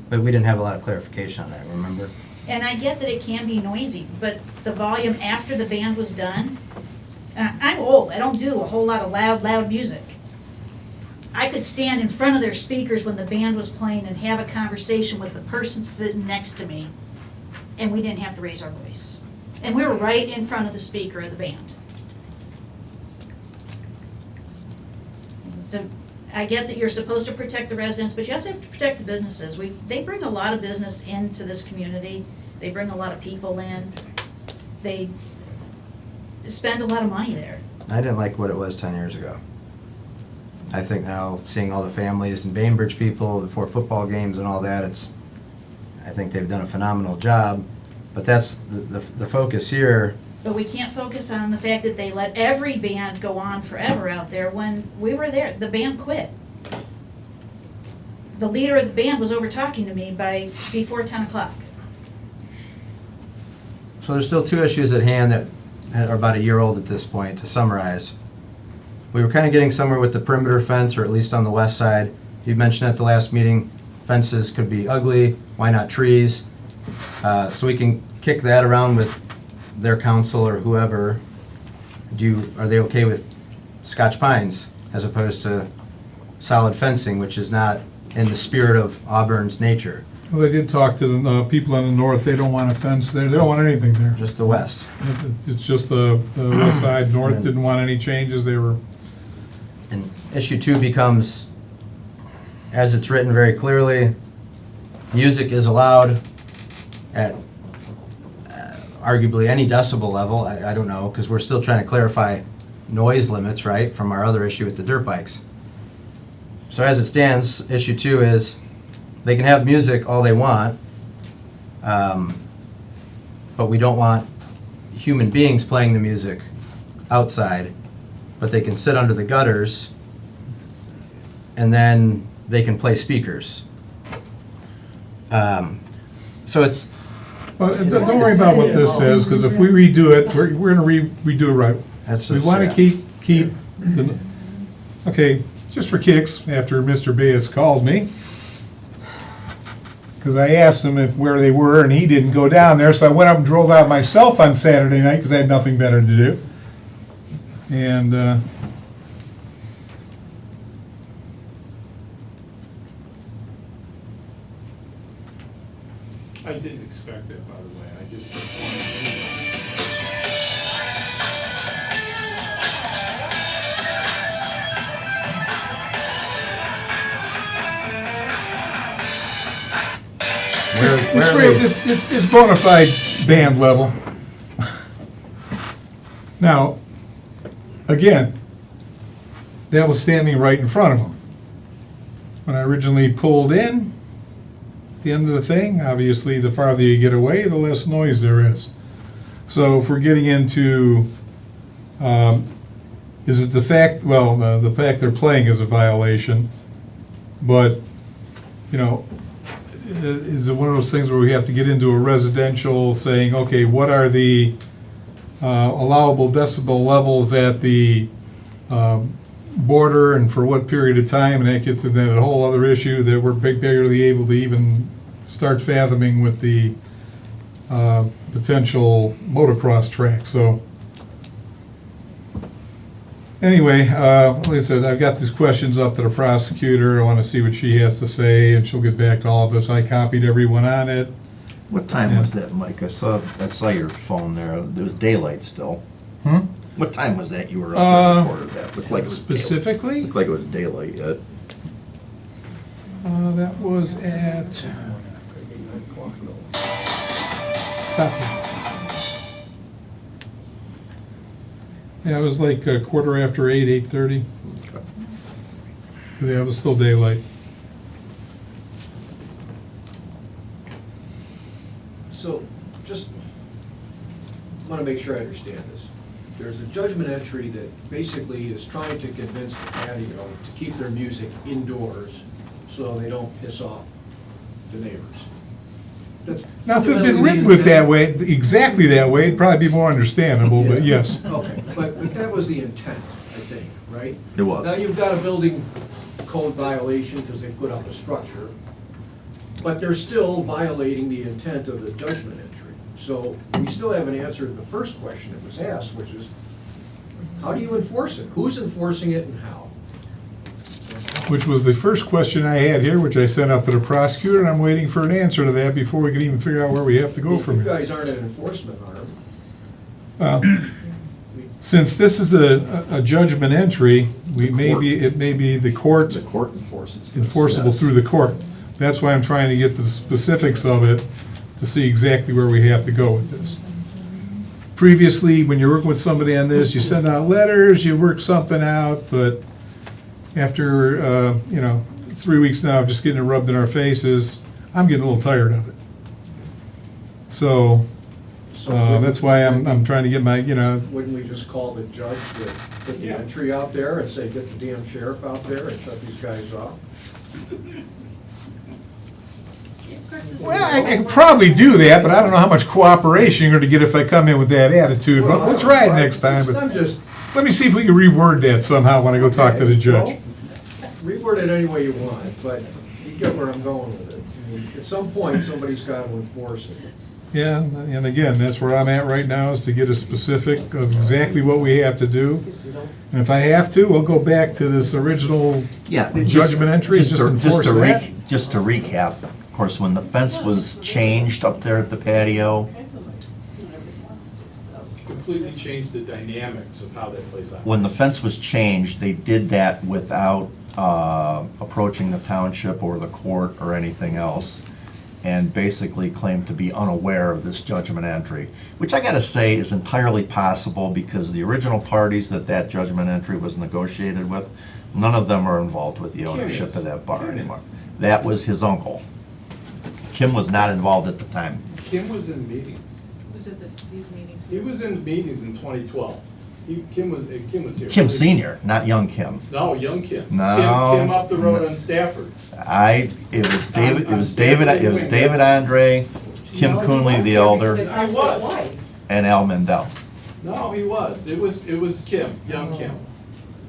But we didn't have a lot of clarification on that, remember? And I get that it can be noisy, but the volume after the band was done, I'm old, I don't do a whole lot of loud music. I could stand in front of their speakers when the band was playing and have a conversation with the person sitting next to me, and we didn't have to raise our voice. And we were right in front of the speaker of the band. So I get that you're supposed to protect the residents, but you also have to protect the businesses. They bring a lot of business into this community. They bring a lot of people in. They spend a lot of money there. I didn't like what it was 10 years ago. I think now, seeing all the families and Bainbridge people before football games and all that, I think they've done a phenomenal job. But that's the focus here. But we can't focus on the fact that they let every band go on forever out there. When we were there, the band quit. The leader of the band was over talking to me before 10 o'clock. So there's still two issues at hand that are about a year old at this point, to summarize. We were kind of getting somewhere with the perimeter fence, or at least on the west side. You mentioned at the last meeting, fences could be ugly, why not trees? So we can kick that around with their council or whoever. Are they okay with Scotch pines as opposed to solid fencing, which is not in the spirit of Auburn's nature? Well, they did talk to the people in the north. They don't want a fence there. They don't want anything there. Just the west. It's just the west side. North didn't want any changes. They were. And issue 2 becomes, as it's written very clearly, music is allowed at arguably any decibel level. I don't know, because we're still trying to clarify noise limits, right, from our other issue with the dirt bikes. So as it stands, issue 2 is they can have music all they want, but we don't want human beings playing the music outside, but they can sit under the gutters and then they can play speakers. So it's... But don't worry about what this says, because if we redo it, we're gonna redo it right. We want to keep the, okay, just for kicks, after Mr. Baez called me, because I asked him where they were, and he didn't go down there, so I went up and drove out myself on Saturday night, because I had nothing better to do. And, I didn't expect that, by the way, I just wanted it's bona fide band level. Now, again, that was standing right in front of them. When I originally pulled in, the end of the thing, obviously, the farther you get away, the less noise there is. So if we're getting into, is it the fact, well, the fact they're playing is a violation, but, you know, is it one of those things where we have to get into a residential saying, okay, what are the allowable decibel levels at the border and for what period of time, and that gets into that whole other issue that we're barely able to even start fathoming with the potential motocross track, so. Anyway, like I said, I've got these questions up to the prosecutor. I want to see what she has to say, and she'll get back to all of us. I copied everyone on it. What time was that, Mike? I saw your phone there. There was daylight still. Hmm? What time was that you were up there and recorded that? Looked like it was Specifically? Looked like it was daylight yet. That was at, stop that. Yeah, it was like a quarter after 8, 8:30. Yeah, it was still daylight. So, just want to make sure I understand this. There's a judgment entry that basically is trying to convince the patio to keep their music indoors so they don't piss off the neighbors. That's Now, if it had been written with that way, exactly that way, it'd probably be more understandable, but yes. Okay, but that was the intent, I think, right? It was. Now, you've got a building code violation because they put up a structure, but they're still violating the intent of the judgment entry. So we still haven't answered the first question that was asked, which is, how do you enforce it? Who's enforcing it and how? Which was the first question I had here, which I sent out to the prosecutor, and I'm waiting for an answer to that before we can even figure out where we have to go from You here. guys aren't an enforcement arm. Since this is a judgment entry, it may be the court The court enforces this, enforceable yes. through the court. That's why I'm trying to get the specifics of it to see exactly where we have to go with this. Previously, when you're working with somebody on this, you send out letters, you work something out, but after, 3 weeks now of just getting it rubbed in our faces, I'm getting a little tired of it. So, that's why I'm trying to get my, Wouldn't we just call the judge to put the entry out there and say, get the damn sheriff out there and shut these guys off? well, I could probably do that, but I don't know how much cooperation you're gonna get if I come in with that attitude. But we'll try it next time, I'm but just, let me see if we can reword that somehow when I go talk to the judge. well, reword it any way you want, but you get where I'm going with it. I mean, at some point, somebody's got to enforce it. Yeah, and again, that's where I'm at right now, is to get a specific of exactly what we have to do. And if I have to, we'll go back to this original Yeah. judgment entry and just enforce that. Just to recap, of course, when the fence was changed up there at the patio, Completely changed the dynamics of how that plays out. when the fence was changed, they did that without approaching the township or the court or anything else, and basically claimed to be unaware of this judgment entry, which I gotta say is entirely possible, because the original parties that judgment entry was negotiated with, none of them are involved with the ownership is. of that bar Kim is. anymore. That was his uncle. Kim was not involved at the time. Kim was in meetings. Was it these meetings? He was in meetings in 2012. Kim was here. Kim Senior, not young Kim. No, young Kim. No. Kim up the road on Stafford. It was David Andre, Kim Coonley the elder, I was. and Al Mendel. No, he was. It was Kim, young Kim.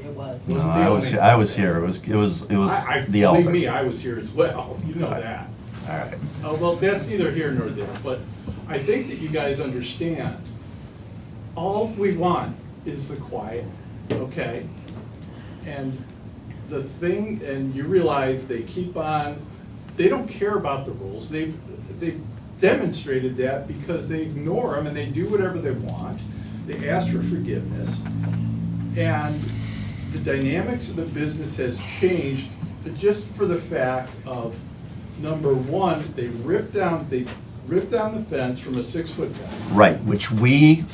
It was. No, I was here. It was I the elder. Believe me, I was here as well. You know that. All right. Well, that's neither here nor there, but I think that you guys understand, all we want is the quiet, okay? And the thing, and you realize they keep on, they don't care about the rules. They've demonstrated that because they ignore them and they do whatever they want. They ask for forgiveness. And the dynamics of the business has changed just for the fact of, number one, they ripped down the fence from a 6-foot fence. Right, which we,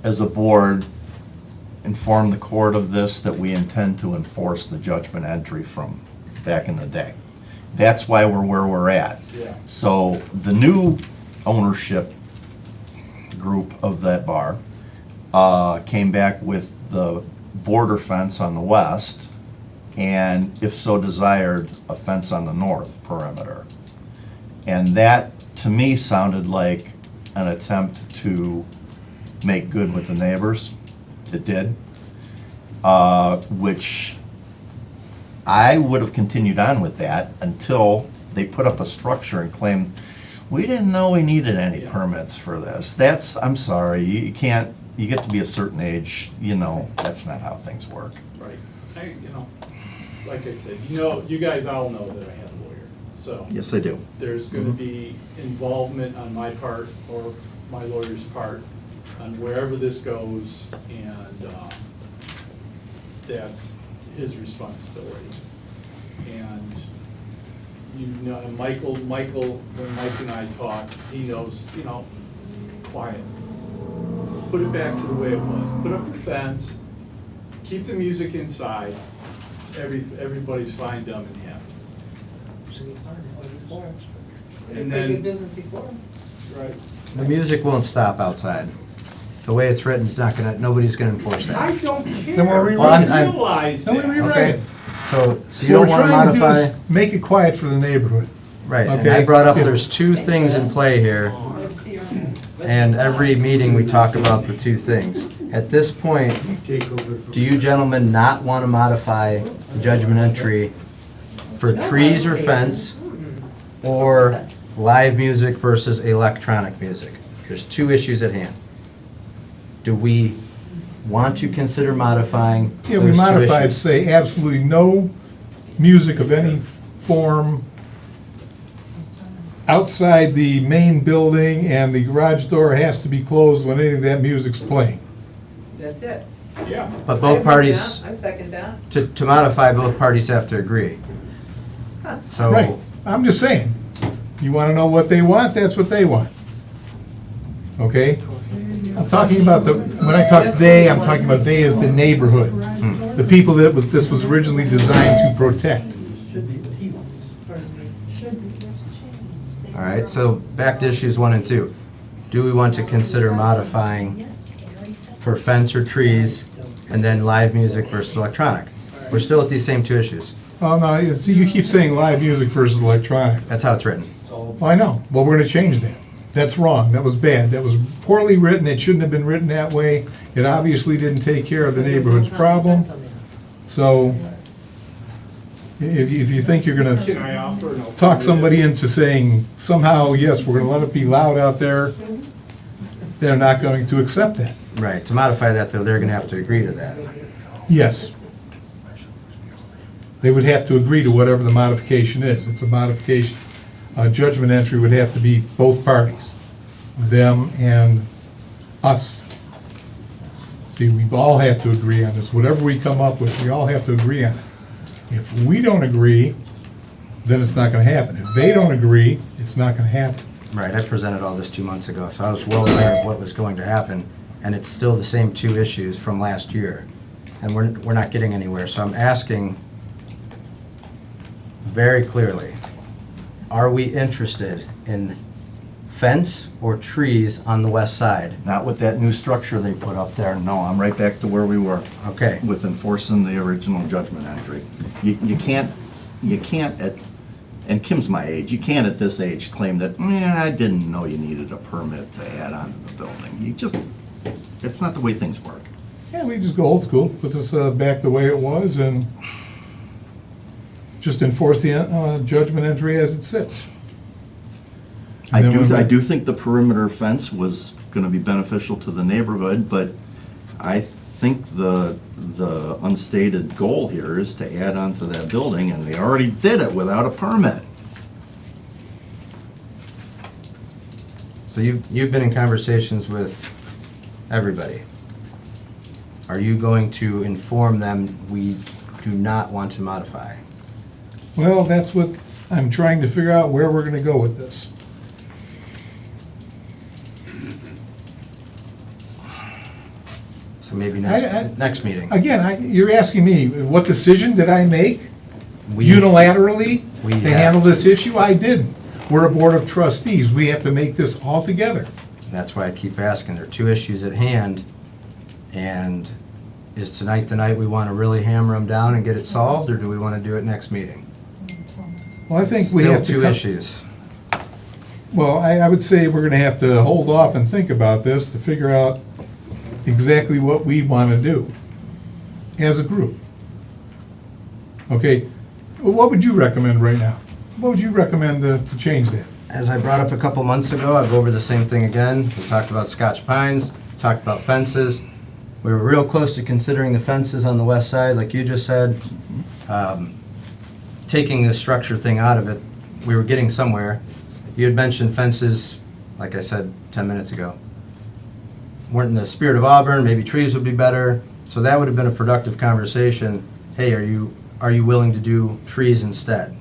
as a board, informed the court of this, that we intend to enforce the judgment entry from back in the day. That's why we're where we're at. Yeah. So the new ownership group of that bar came back with the border fence on the west, and if so desired, a fence on the north perimeter. And that, to me, sounded like an attempt to make good with the neighbors. It did, which I would have continued on with that until they put up a structure and claimed, we didn't know we needed any permits for this. That's, I'm sorry, you can't, you get to be a certain age, you know, that's not how things work. Right. Like I said, you guys all know that I have a lawyer, so. Yes, I do. There's gonna be involvement on my part or my lawyer's part on wherever this goes, and that's his responsibility. And you know, Michael, when Mike and I talk, he knows, quiet. Put it back to the way it was. Put up your fence, keep the music inside, everybody's fine, dumb, and happy. She's fine, or before. And Pretty good then, business before. right. The music won't stop outside. The way it's written, it's not gonna, nobody's gonna enforce that. I don't care. Then we'll rewrite I it. I'm- realize Then we that. rewrite Okay, it. so you What don't we're wanna trying to do modify, is make it quiet for the neighborhood. right, and Okay. I brought up, If- there's two things in play here, and every meeting we talk about the two things. At this point, do you gentlemen not wanna modify the judgment entry for trees or fence, or live music versus electronic music? There's two issues at hand. Do we want to consider modifying Yeah, we those two modified, issues? say absolutely no music of any form outside the main building, and the garage door has to be closed when any of that music's playing. That's it. Yeah. But I both agree parties, with that. I second that. to modify, both parties have to agree. Right, So, I'm just saying, you wanna know what they want, that's what they want. Okay? I'm talking about when I talk they, I'm talking about they as the neighborhood. The people that this was originally designed to protect. all right, so back to issues 1 and 2. Do we want to consider modifying for fence or trees, and then live music versus electronic? We're still at these same two issues. Oh, no, you keep saying live music versus electronic. That's how it's written. Well, I know, well, we're gonna change that. That's wrong, that was bad, that was poorly written, it shouldn't have been written that way. It obviously didn't take care of the neighborhood's problem, so if you think you're gonna Can I offer an alternative? talk somebody into saying somehow, yes, we're gonna let it be loud out there, they're not going to accept that. Right, to modify that, though, they're gonna have to agree to that. Yes. They would have to agree to whatever the modification is. It's a modification. Judgment entry would have to be both parties, them and us. See, we all have to agree on this. Whatever we come up with, we all have to agree on it. If we don't agree, then it's not gonna happen. If they don't agree, it's not gonna happen. Right, I presented all this 2 months ago, so I was well aware of what was going to happen, and it's still the same two issues from last year, and we're not getting anywhere. So I'm asking very clearly, are we interested in fence or trees on the west side? Not with that new structure they put up there, no, I'm right back to where we were. Okay, With enforcing the original judgment entry. You can't, and Kim's my age, you can't at this age claim that, I didn't know you needed a permit to add on to the building. It's not the way things work. Yeah, we just go old school, put this back the way it was, and just enforce the judgment entry as it sits. I And then when we- do think the perimeter fence was gonna be beneficial to the neighborhood, but I think the unstated goal here is to add on to that building, and they already did it without a permit. so you've been in conversations with everybody. Are you going to inform them we do not want to modify? Well, that's what I'm trying to figure out, where we're gonna go with this. So maybe I- next meeting. Again, you're asking me, what decision did I make We- unilaterally we to have- handle this issue? I didn't. We're a board of trustees, we have to make this all together. That's why I keep asking. There are two issues at hand, and is tonight the night we want to really hammer them down and get it solved, or do we want to do it next meeting? Well, I think we have to. Still two come- issues. Well, I would say we're gonna have to hold off and think about this to figure out exactly what we wanna do as a group. Okay, what would you recommend right now? What would you recommend to change that? As I brought up a couple months ago, I'll go over the same thing again. We talked about Scotch pines, talked about fences. We were real close to considering the fences on the west side, like you just said. Taking the structure thing out of it, we were getting somewhere. You had mentioned fences, like I said 10 minutes ago. Weren't in the spirit of Auburn, maybe trees would be better. So that would have been a productive conversation. Hey, are you willing to do trees instead?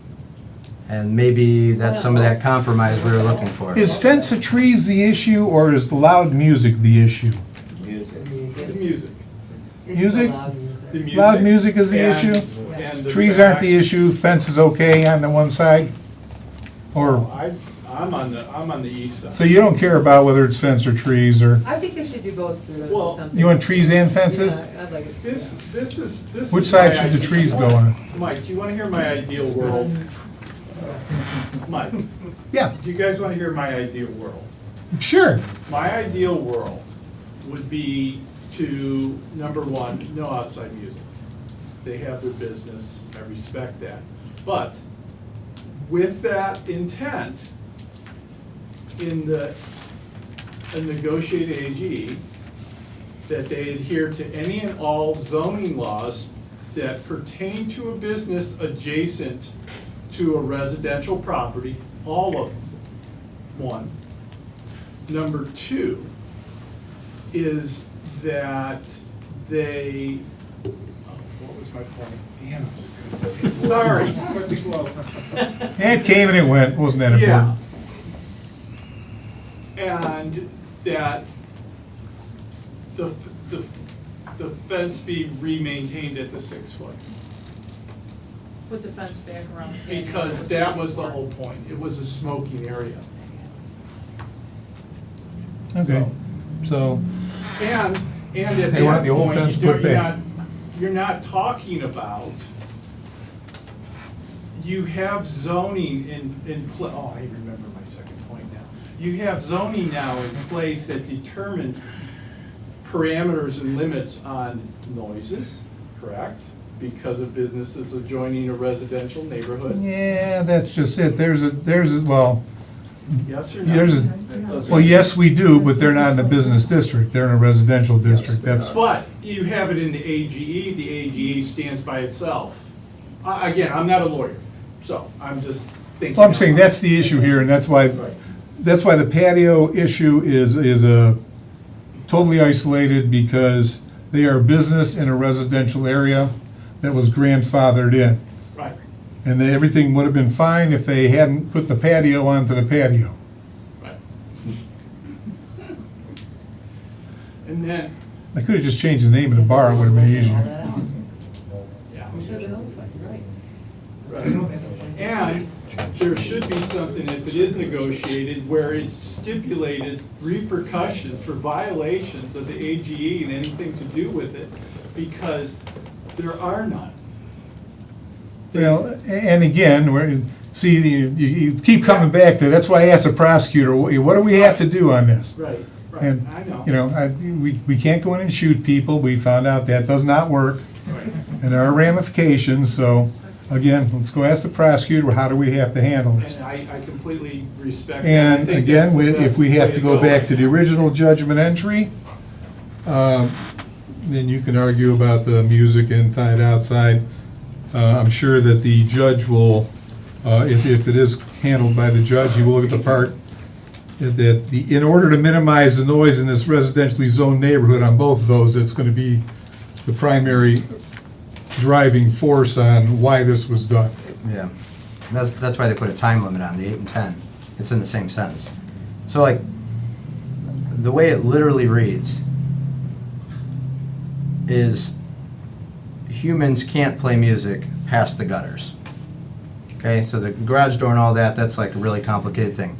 And maybe that's some of that compromise we were looking for. Is fence of trees the issue, or is the loud music the issue? The music. Music? The music. Loud music is the And- issue? and the Trees aren't the fact- issue, fence is okay on the one side? Or, I'm on the east side. so you don't care about whether it's fence or trees, or, I think they should do both through Well, something. you want trees and fences? Yeah, I'd like it. This is. Which side my should the idea- trees go on? Mike, do you wanna hear my ideal world? Mike, Yeah, do you guys wanna hear my ideal world? sure. My ideal world would be to, number one, no outside music. They have their business, I respect that. But with that intent, in the negotiated AG, that they adhere to any and all zoning laws that pertain to a business adjacent to a residential property, all of them, one. Number two is that they, oh, what was my point? Damn, it was a good. Sorry. It came and it went, wasn't that Yeah. important? And that the fence be re-maintained at the 6 foot. Put the fence back around. the patio. Because that was the whole point. It was a smoking area. Okay, so, And at They want that the old point, fence you're put back. you're not talking about, you have zoning oh, I remember my second point now. You have zoning now in place that determines parameters and limits on noises, correct? Because of businesses adjoining a residential neighborhood, yeah, that's just it. Well, yes or no? well, yes, we do, but they're not in a business district. They're in a residential district. That's, But you have it in the AGE, the AGE stands by itself. Again, I'm not a lawyer, so I'm just thinking. well, I'm saying that's the issue here, and that's why the patio issue is totally isolated, because they are a business in a residential area that was grandfathered in. Right, And everything would have been fine if they hadn't put the patio onto the patio. right. And then, They could have just changed the name of the bar, it would have been easier. yeah. We should have notified, right. Right. And there should be something, if it is negotiated, where it's stipulated repercussions for violations of the AGE and anything to do with it, because there are none. Well, and again, you keep coming back to, that's why I asked the prosecutor, what do we have to do on this? Right, right, And, I know. you know, we can't go in and shoot people, we found out that does not work, Right. and there are ramifications, so, again, let's go ask the prosecutor, how do we have to handle this? And I completely respect that. I And think again, that's the if we best have way to go back to the about it. original judgment entry, then you can argue about the music inside, outside. I'm sure that the judge will, if it is handled by the judge, he will look at the part that in order to minimize the noise in this residentially zoned neighborhood on both of those, it's gonna be the primary driving force on why this was done. Yeah, that's why they put a time limit on the 8 and 10. It's in the same sentence. So like, the way it literally reads is humans can't play music past the gutters. Okay, so the garage door and all that, that's like a really complicated thing.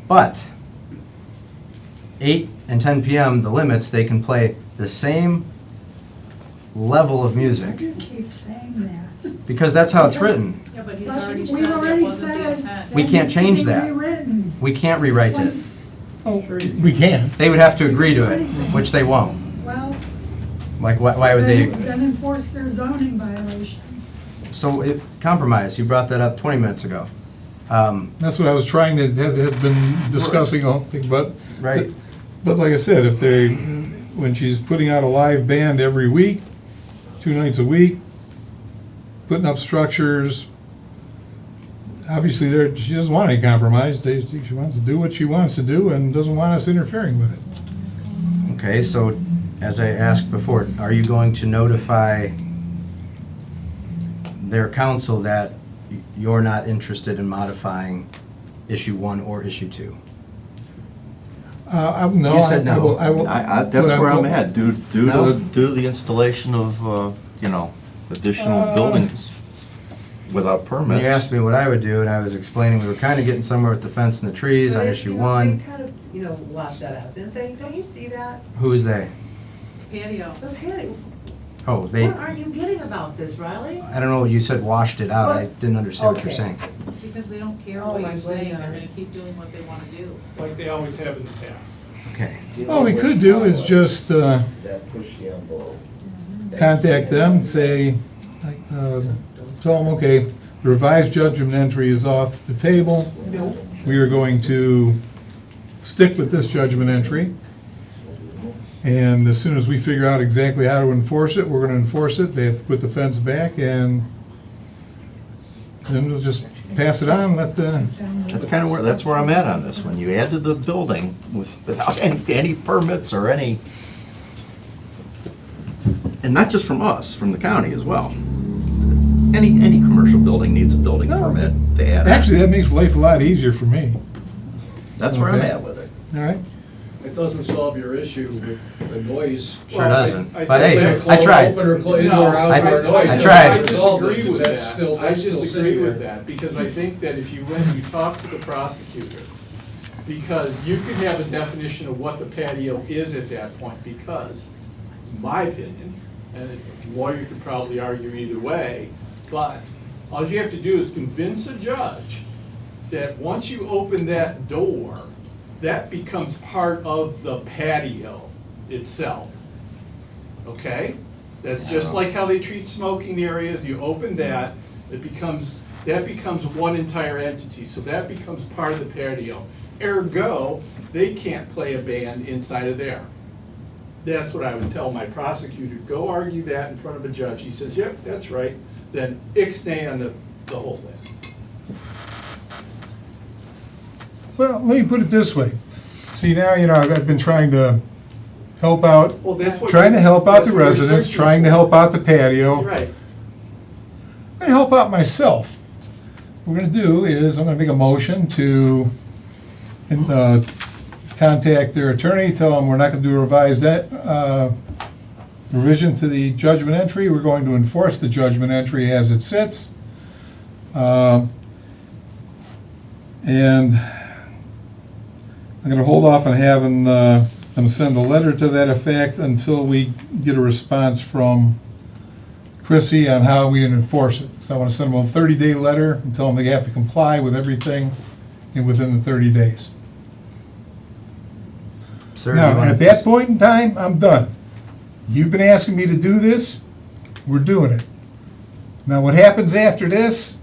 But 8 and 10 p.m., the limits, they can play the same level of music, You keep saying that. because that's how it's written. Yeah, but he's already said We've that already wasn't the said. intent. We can't change that. Rewritten. We can't rewrite it. We can. They would have to agree to it, which they won't. Well, Like, why would they? Then enforce their zoning violations. So compromise, you brought that up 20 minutes ago. That's what I was trying to, have been discussing, all thing, but. Right. But like I said, if they, when she's putting out a live band every week, 2 nights a week, putting up structures, obviously she doesn't want any compromise. She wants to do what she wants to do and doesn't want us interfering with it. Okay, so as I asked before, are you going to notify their council that you're not interested in modifying issue 1 or issue 2? No. You said no. I will. That's where I'm at, due to the installation of, additional buildings without permits. You asked me what I would do, and I was explaining we were kind of getting somewhere with the fence and the trees on But issue you know, 1. They kind of, washed that out, didn't they? Don't you see that? Who is they? Patio. The patio. Oh, they, What aren't you getting about this, Riley? I don't know what you said, washed it out. I didn't understand what you're Okay. saying. Because they don't care Oh, what my you're saying, they're gonna goodness. keep doing what they wanna do. Like they always have in the past. Okay. All we could do is just contact them, say, tell them, okay, the revised judgment entry is off the table. We are going to stick with this judgment entry. And as soon as we figure out exactly how to enforce it, we're gonna enforce it. They have to put the fence back, and then we'll just pass it on, let the, That's where I'm at on this. When you add to the building without any permits or any, and not just from us, from the county as well. Any commercial building needs a building permit to add. actually, that makes life a lot easier for me. That's where I'm Okay. at with it. All right? It doesn't solve your issue with the noise. Sure doesn't. I But think hey, that I tried. Open or close, indoor, outdoor noise. I doesn't tried. I resolve it, disagree with because that. that's I still disagree sitting with there. that, because I think that if you went and you talk to the prosecutor, because you could have a definition of what the patio is at that point, because, in my opinion, and a lawyer could probably argue either way, but all you have to do is convince a judge that once you open that door, that becomes part of the patio itself. Okay? That's just like how they treat smoking areas. You open that, that becomes one entire entity. So that becomes part of the patio. Ergo, they can't play a band inside of there. That's what I would tell my prosecutor. Go argue that in front of a judge. He says, yep, that's right. Then ixnay on the whole thing. Well, let me put it this way. See, now, I've been trying to help out, Well, that's what trying to help out that's the what you're residents, searching trying to for. help out the patio. You're right. I'm gonna help out myself. What we're gonna do is, I'm gonna make a motion to contact their attorney, tell them we're not gonna do a revised revision to the judgment entry. We're going to enforce the judgment entry as it sits. And I'm gonna hold off on having them send a letter to that effect until we get a response from Chrissy on how we can enforce it. So I wanna send them a 30-day letter and tell them they have to comply with everything within the 30 days. Sir, Now, you wanna- at that point in time, I'm done. You've been asking me to do this, we're doing it. Now, what happens after this,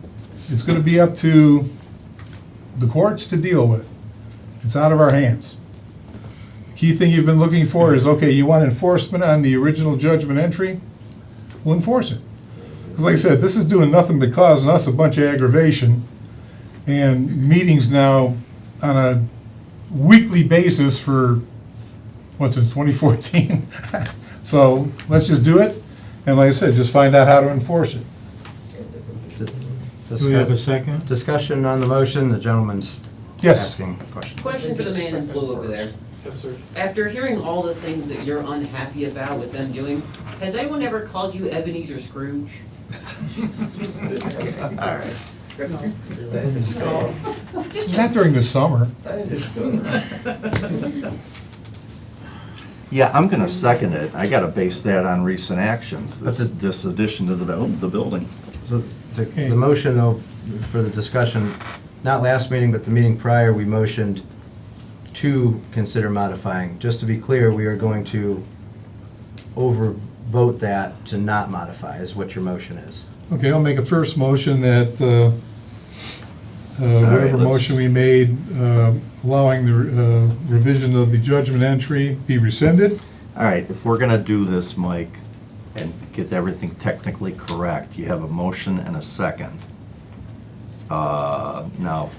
it's gonna be up to the courts to deal with. It's out of our hands. The key thing you've been looking for is, okay, you want enforcement on the original judgment entry? We'll enforce it. Because like I said, this is doing nothing but causing us a bunch of aggravation and meetings now on a weekly basis for, since 2014? So let's just do it, and like I said, just find out how to enforce it. Do we have a second? Discussion on the motion, the gentleman's Yes. asking a question. Question for the man in blue over there. Yes, sir. After hearing all the things that you're unhappy about with them doing, has anyone ever called you Ebenezer Scrooge? All right. Not during the summer. Yeah, I'm gonna second it. I gotta base that on recent actions, But this addition to the building. So the motion, though, for the discussion, not last meeting, but the meeting prior, we motioned to consider modifying. Just to be clear, we are going to vote that to not modify, is what your motion is. Okay, I'll make a first motion that whatever let's- motion we made allowing the revision of the judgment entry be rescinded. All right, if we're gonna do this, Mike, and get everything technically correct, you have a motion and a second. Now,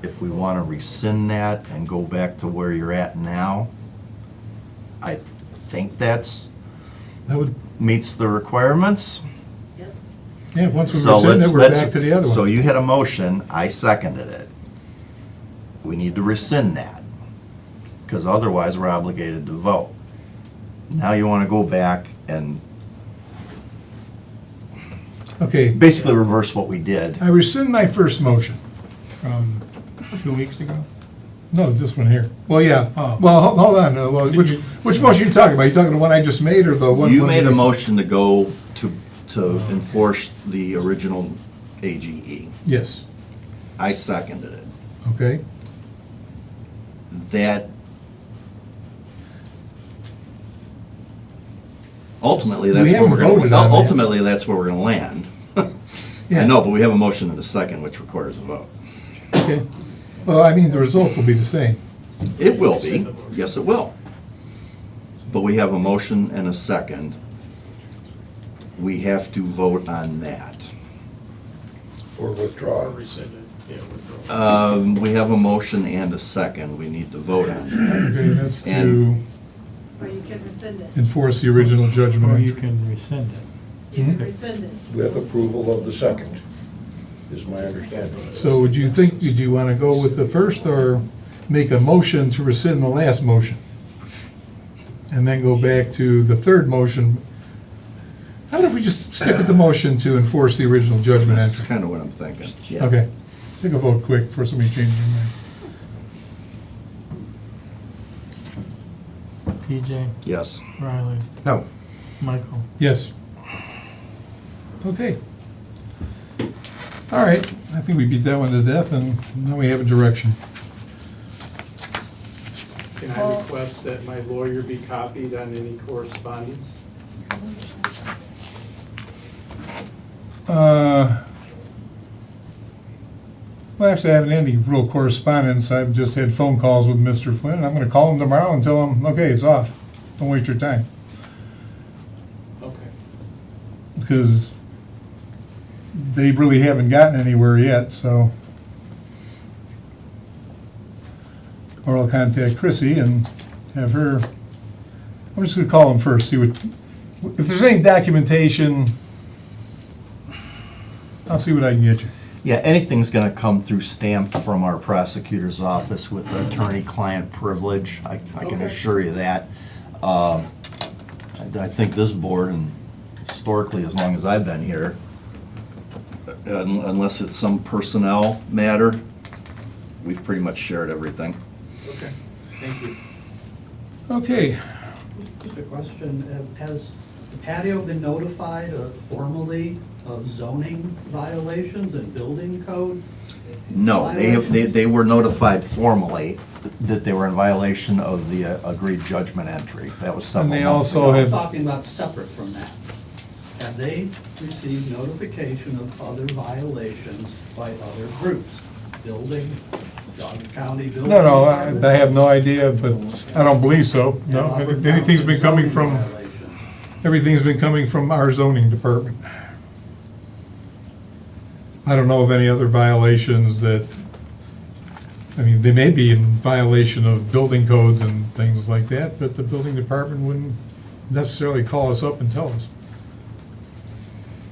if we wanna rescind that and go back to where you're at now, I think that's, That would, meets the requirements. yeah, once we So rescind let's, it, we're back to the other so one. you had a motion, I seconded it. We need to rescind that, because otherwise we're obligated to vote. Now you wanna go back and Okay, basically reverse what we did. I rescind my first motion from 2 weeks ago? No, this one here. Well, yeah. Oh. Well, hold on. Well, which motion are you talking about? You talking the one I just made or the one? You made a motion to go to enforce the original AGE. Yes. I seconded it. Okay. That ultimately, that's We where we're haven't voted on gonna, that. ultimately, that's where we're gonna land. Yeah. I know, but we have a motion and a second, which requires a vote. Okay. Well, I mean, the results will be the same. It will be, yes, it will. But we have a motion and a second. We have to vote on that. Or withdraw. Or rescind it, yeah, withdraw. We have a motion and a second. We need to vote on that. Okay, that's to And- Or you can rescind it. enforce the original judgment. Or you entry. can rescind it. You can rescind it. With approval of the second, is my understanding. So would you think, did you want to go with the first or make a motion to rescind the last motion? And then go back to the third motion? How about if we just stick with the motion to enforce the original judgment That's entry? kind of what I'm thinking, yeah. Okay. Take a vote quick before somebody changes their mind. PJ, Yes. Riley, No. Michael. Yes. Okay. All right, I think we beat that one to death, and now we have a direction. Can I request that my lawyer be copied on any correspondence? Well, actually, I haven't had any real correspondence. I've just had phone calls with Mr. Flynn. I'm gonna call him tomorrow and tell him, okay, it's off. Don't waste your time. Okay. Because they really haven't gotten anywhere yet, so. Or I'll contact Chrissy and have her, I'm just gonna call him first, see what, if there's any documentation, I'll see what I can get you. Yeah, anything's gonna come through stamped from our prosecutor's office with attorney-client privilege, I can Okay. assure you that. I think this board, and historically, as long as I've been here, unless it's some personnel matter, we've pretty much shared everything. Okay, thank you. Okay, Just a question, has the patio been notified formally of zoning violations and building code? No, they were notified formally that they were in violation of the agreed judgment entry. That was several And they months also ago. had- I'm talking about separate from that. Have they received notification of other violations by other groups? Building, Geauga County Building? no, I Department? have no idea, but I don't believe so. And No, Auburn anything's been Township coming zoning from, violations? everything's been coming from our zoning department. I don't know of any other violations that, I mean, they may be in violation of building codes and things like that, but the building department wouldn't necessarily call us up and tell us.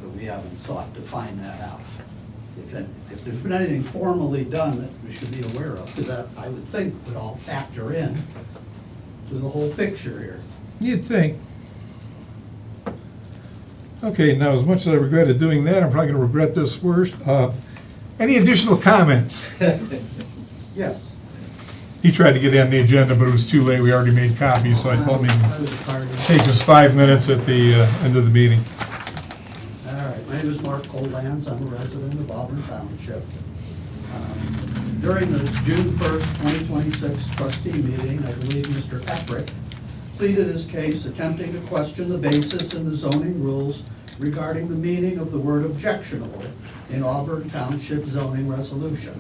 But we haven't sought to find that out. If there's been anything formally done that we should be aware of, because that, I would think, would all factor in to the whole picture here. You'd think. Okay, now, as much as I regretted doing that, I'm probably gonna regret this worse. Any additional comments? Yes. He tried to get on the agenda, but it was too late. We already made copies, so I told him I was part of take us 5 minutes at the end of the meeting. All right, my name is Mark Collands, I'm a resident of Auburn Township. During the June 1st, 2026 trustee meeting, I believe Mr. Eprick pleaded his case attempting to question the basis in the zoning rules regarding the meaning of the word objectionable in Auburn Township zoning resolution.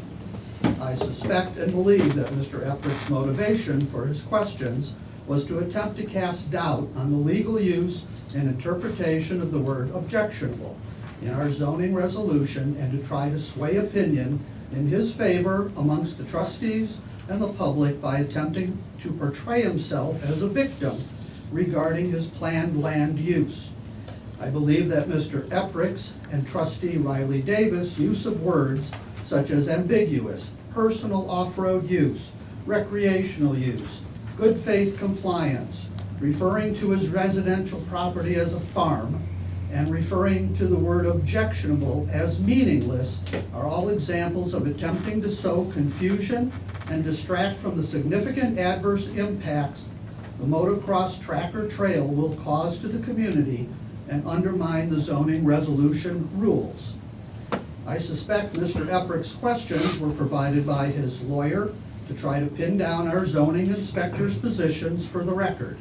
I suspect and believe that Mr. Eprick's motivation for his questions was to attempt to cast doubt on the legal use and interpretation of the word objectionable in our zoning resolution and to try to sway opinion in his favor amongst the trustees and the public by attempting to portray himself as a victim regarding his planned land use. I believe that Mr. Eprick's and trustee Riley Davis' use of words such as ambiguous, personal off-road use, recreational use, good faith compliance, referring to his residential property as a farm, and referring to the word objectionable as meaningless are all examples of attempting to sow confusion and distract from the significant adverse impacts the motocross track or trail will cause to the community and undermine the zoning resolution rules. I suspect Mr. Eprick's questions were provided by his lawyer to try to pin down our zoning inspector's positions for the record.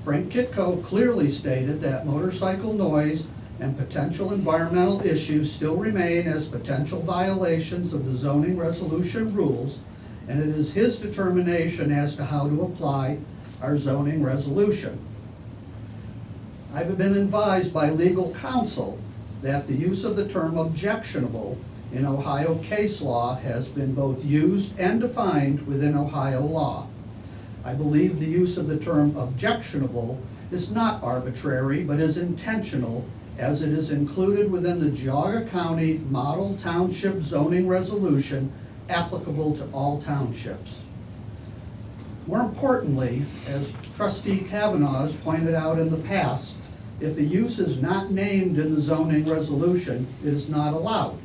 Frank Kitco clearly stated that motorcycle noise and potential environmental issues still remain as potential violations of the zoning resolution rules, and it is his determination as to how to apply our zoning resolution. I've been advised by legal counsel that the use of the term objectionable in Ohio case law has been both used and defined within Ohio law. I believe the use of the term objectionable is not arbitrary, but is intentional, as it is included within the Geauga County Model Township Zoning Resolution applicable to all townships. More importantly, as Trustee Kavanaugh has pointed out in the past, if a use is not named in the zoning resolution, it is not allowed.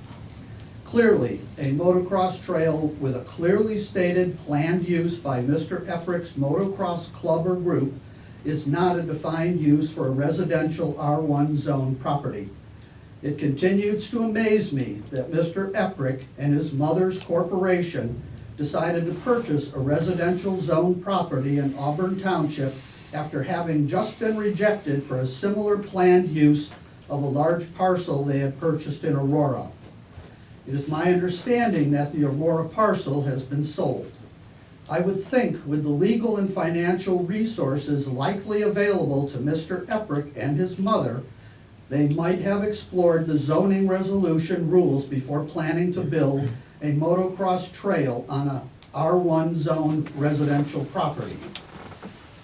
Clearly, a motocross trail with a clearly stated planned use by Mr. Eprick's motocross club or group is not a defined use for a residential R1 zone property. It continues to amaze me that Mr. Eprick and his mother's corporation decided to purchase a residential zone property in Auburn Township after having just been rejected for a similar planned use of a large parcel they had purchased in Aurora. It is my understanding that the Aurora parcel has been sold. I would think with the legal and financial resources likely available to Mr. Eprick and his mother, they might have explored the zoning resolution rules before planning to build a motocross trail on a R1 zone residential property.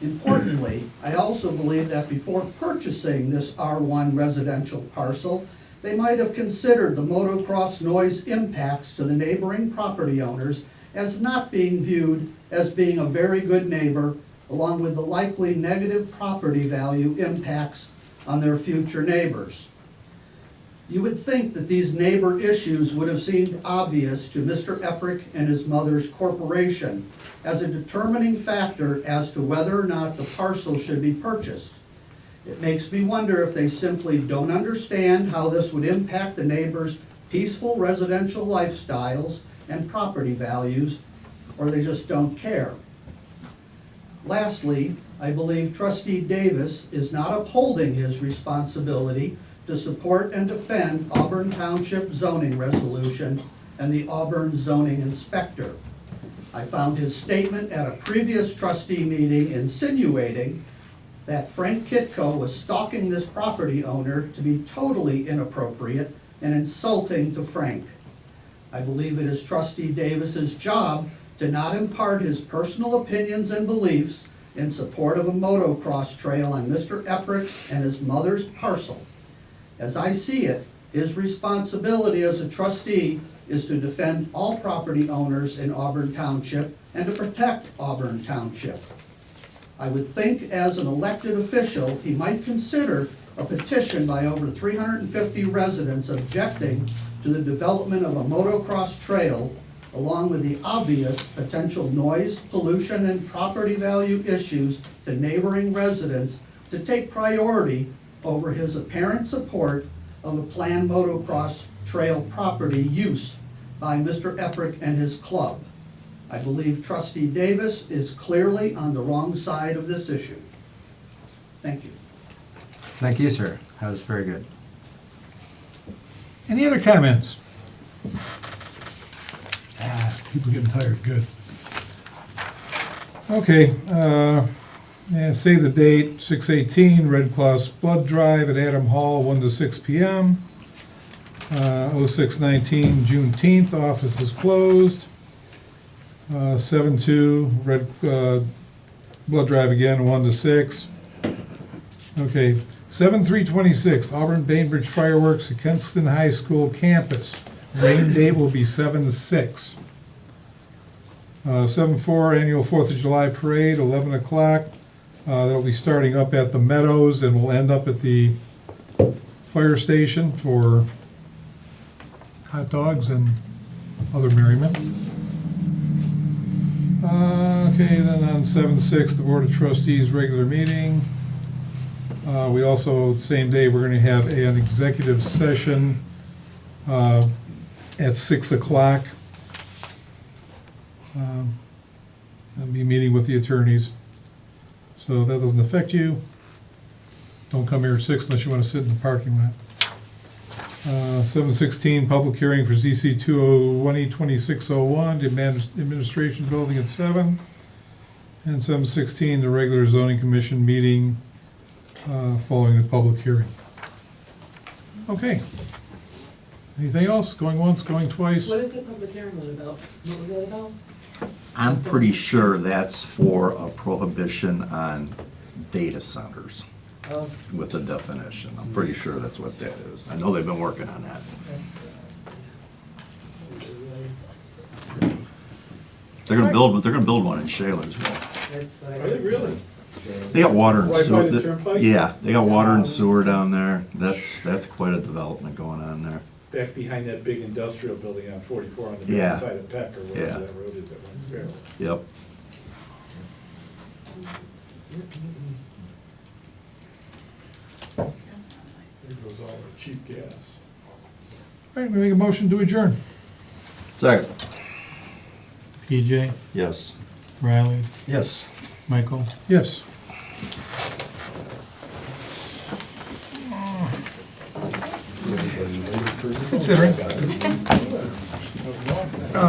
Importantly, I also believe that before purchasing this R1 residential parcel, they might have considered the motocross noise impacts to the neighboring property owners as not being viewed as being a very good neighbor, along with the likely negative property value impacts on their future neighbors. You would think that these neighbor issues would have seemed obvious to Mr. Eprick and his mother's corporation as a determining factor as to whether or not the parcel should be purchased. It makes me wonder if they simply don't understand how this would impact the neighbors' peaceful residential lifestyles and property values, or they just don't care. Lastly, I believe Trustee Davis is not upholding his responsibility to support and defend Auburn Township zoning resolution and the Auburn zoning inspector. I found his statement at a previous trustee meeting insinuating that Frank Kitco was stalking this property owner to be totally inappropriate and insulting to Frank. I believe it is Trustee Davis's job to not impart his personal opinions and beliefs in support of a motocross trail on Mr. Eprick's and his mother's parcel. As I see it, his responsibility as a trustee is to defend all property owners in Auburn Township and to protect Auburn Township. I would think as an elected official, he might consider a petition by over 350 residents objecting to the development of a motocross trail, along with the obvious potential noise, pollution, and property value issues to neighboring residents, to take priority over his apparent support of a planned motocross trail property use by Mr. Eprick and his club. I believe Trustee Davis is clearly on the wrong side of this issue. Thank you. Thank you, sir. That was very good. Any other comments? People getting tired, good. Okay, yeah, save the date, 6/18, Red Cross Blood Drive at Adam Hall, 1 to 6 p.m. 06/19, Juneteenth, office is closed. 7/2, Red Blood Drive again, 1 to 6. Okay, 7/3/26, Auburn Bainbridge fireworks at Kenston High School campus. Rain date will be 7/6. 7/4, annual 4th of July parade, 11 o'clock. That'll be starting up at the Meadows and will end up at the fire station for hot dogs and other merriment. Okay, then on 7/6, the Board of Trustees regular meeting. We also, same day, we're gonna have an executive session at 6 o'clock. I'll be meeting with the attorneys. So that doesn't affect you. Don't come here at 6 unless you wanna sit in the parking lot. 7/16, public hearing for ZC 2020-2601, the administration building at 7. And 7/16, the regular zoning commission meeting following the public hearing. Okay. Anything else? Going once, going twice? What is the public hearing one about? What was that about? I'm pretty sure that's for a prohibition on data centers Oh, with a definition. I'm pretty sure that's what that is. I know they've been working on that. that's, They're gonna build one in Shalersville. that's what I. Are they really? They got water and Right by sewer. the turnpike? Yeah, they got water and sewer down there. That's quite a development going on there. Back behind that big industrial building on 44 on the Yeah. north side of Peck, or whatever Yeah. that road is that runs Sparrow. Yep. There goes all our cheap gas. All right, we make a motion to adjourn. Second. PJ, Yes. Riley, Yes. Michael. Yes. Considering.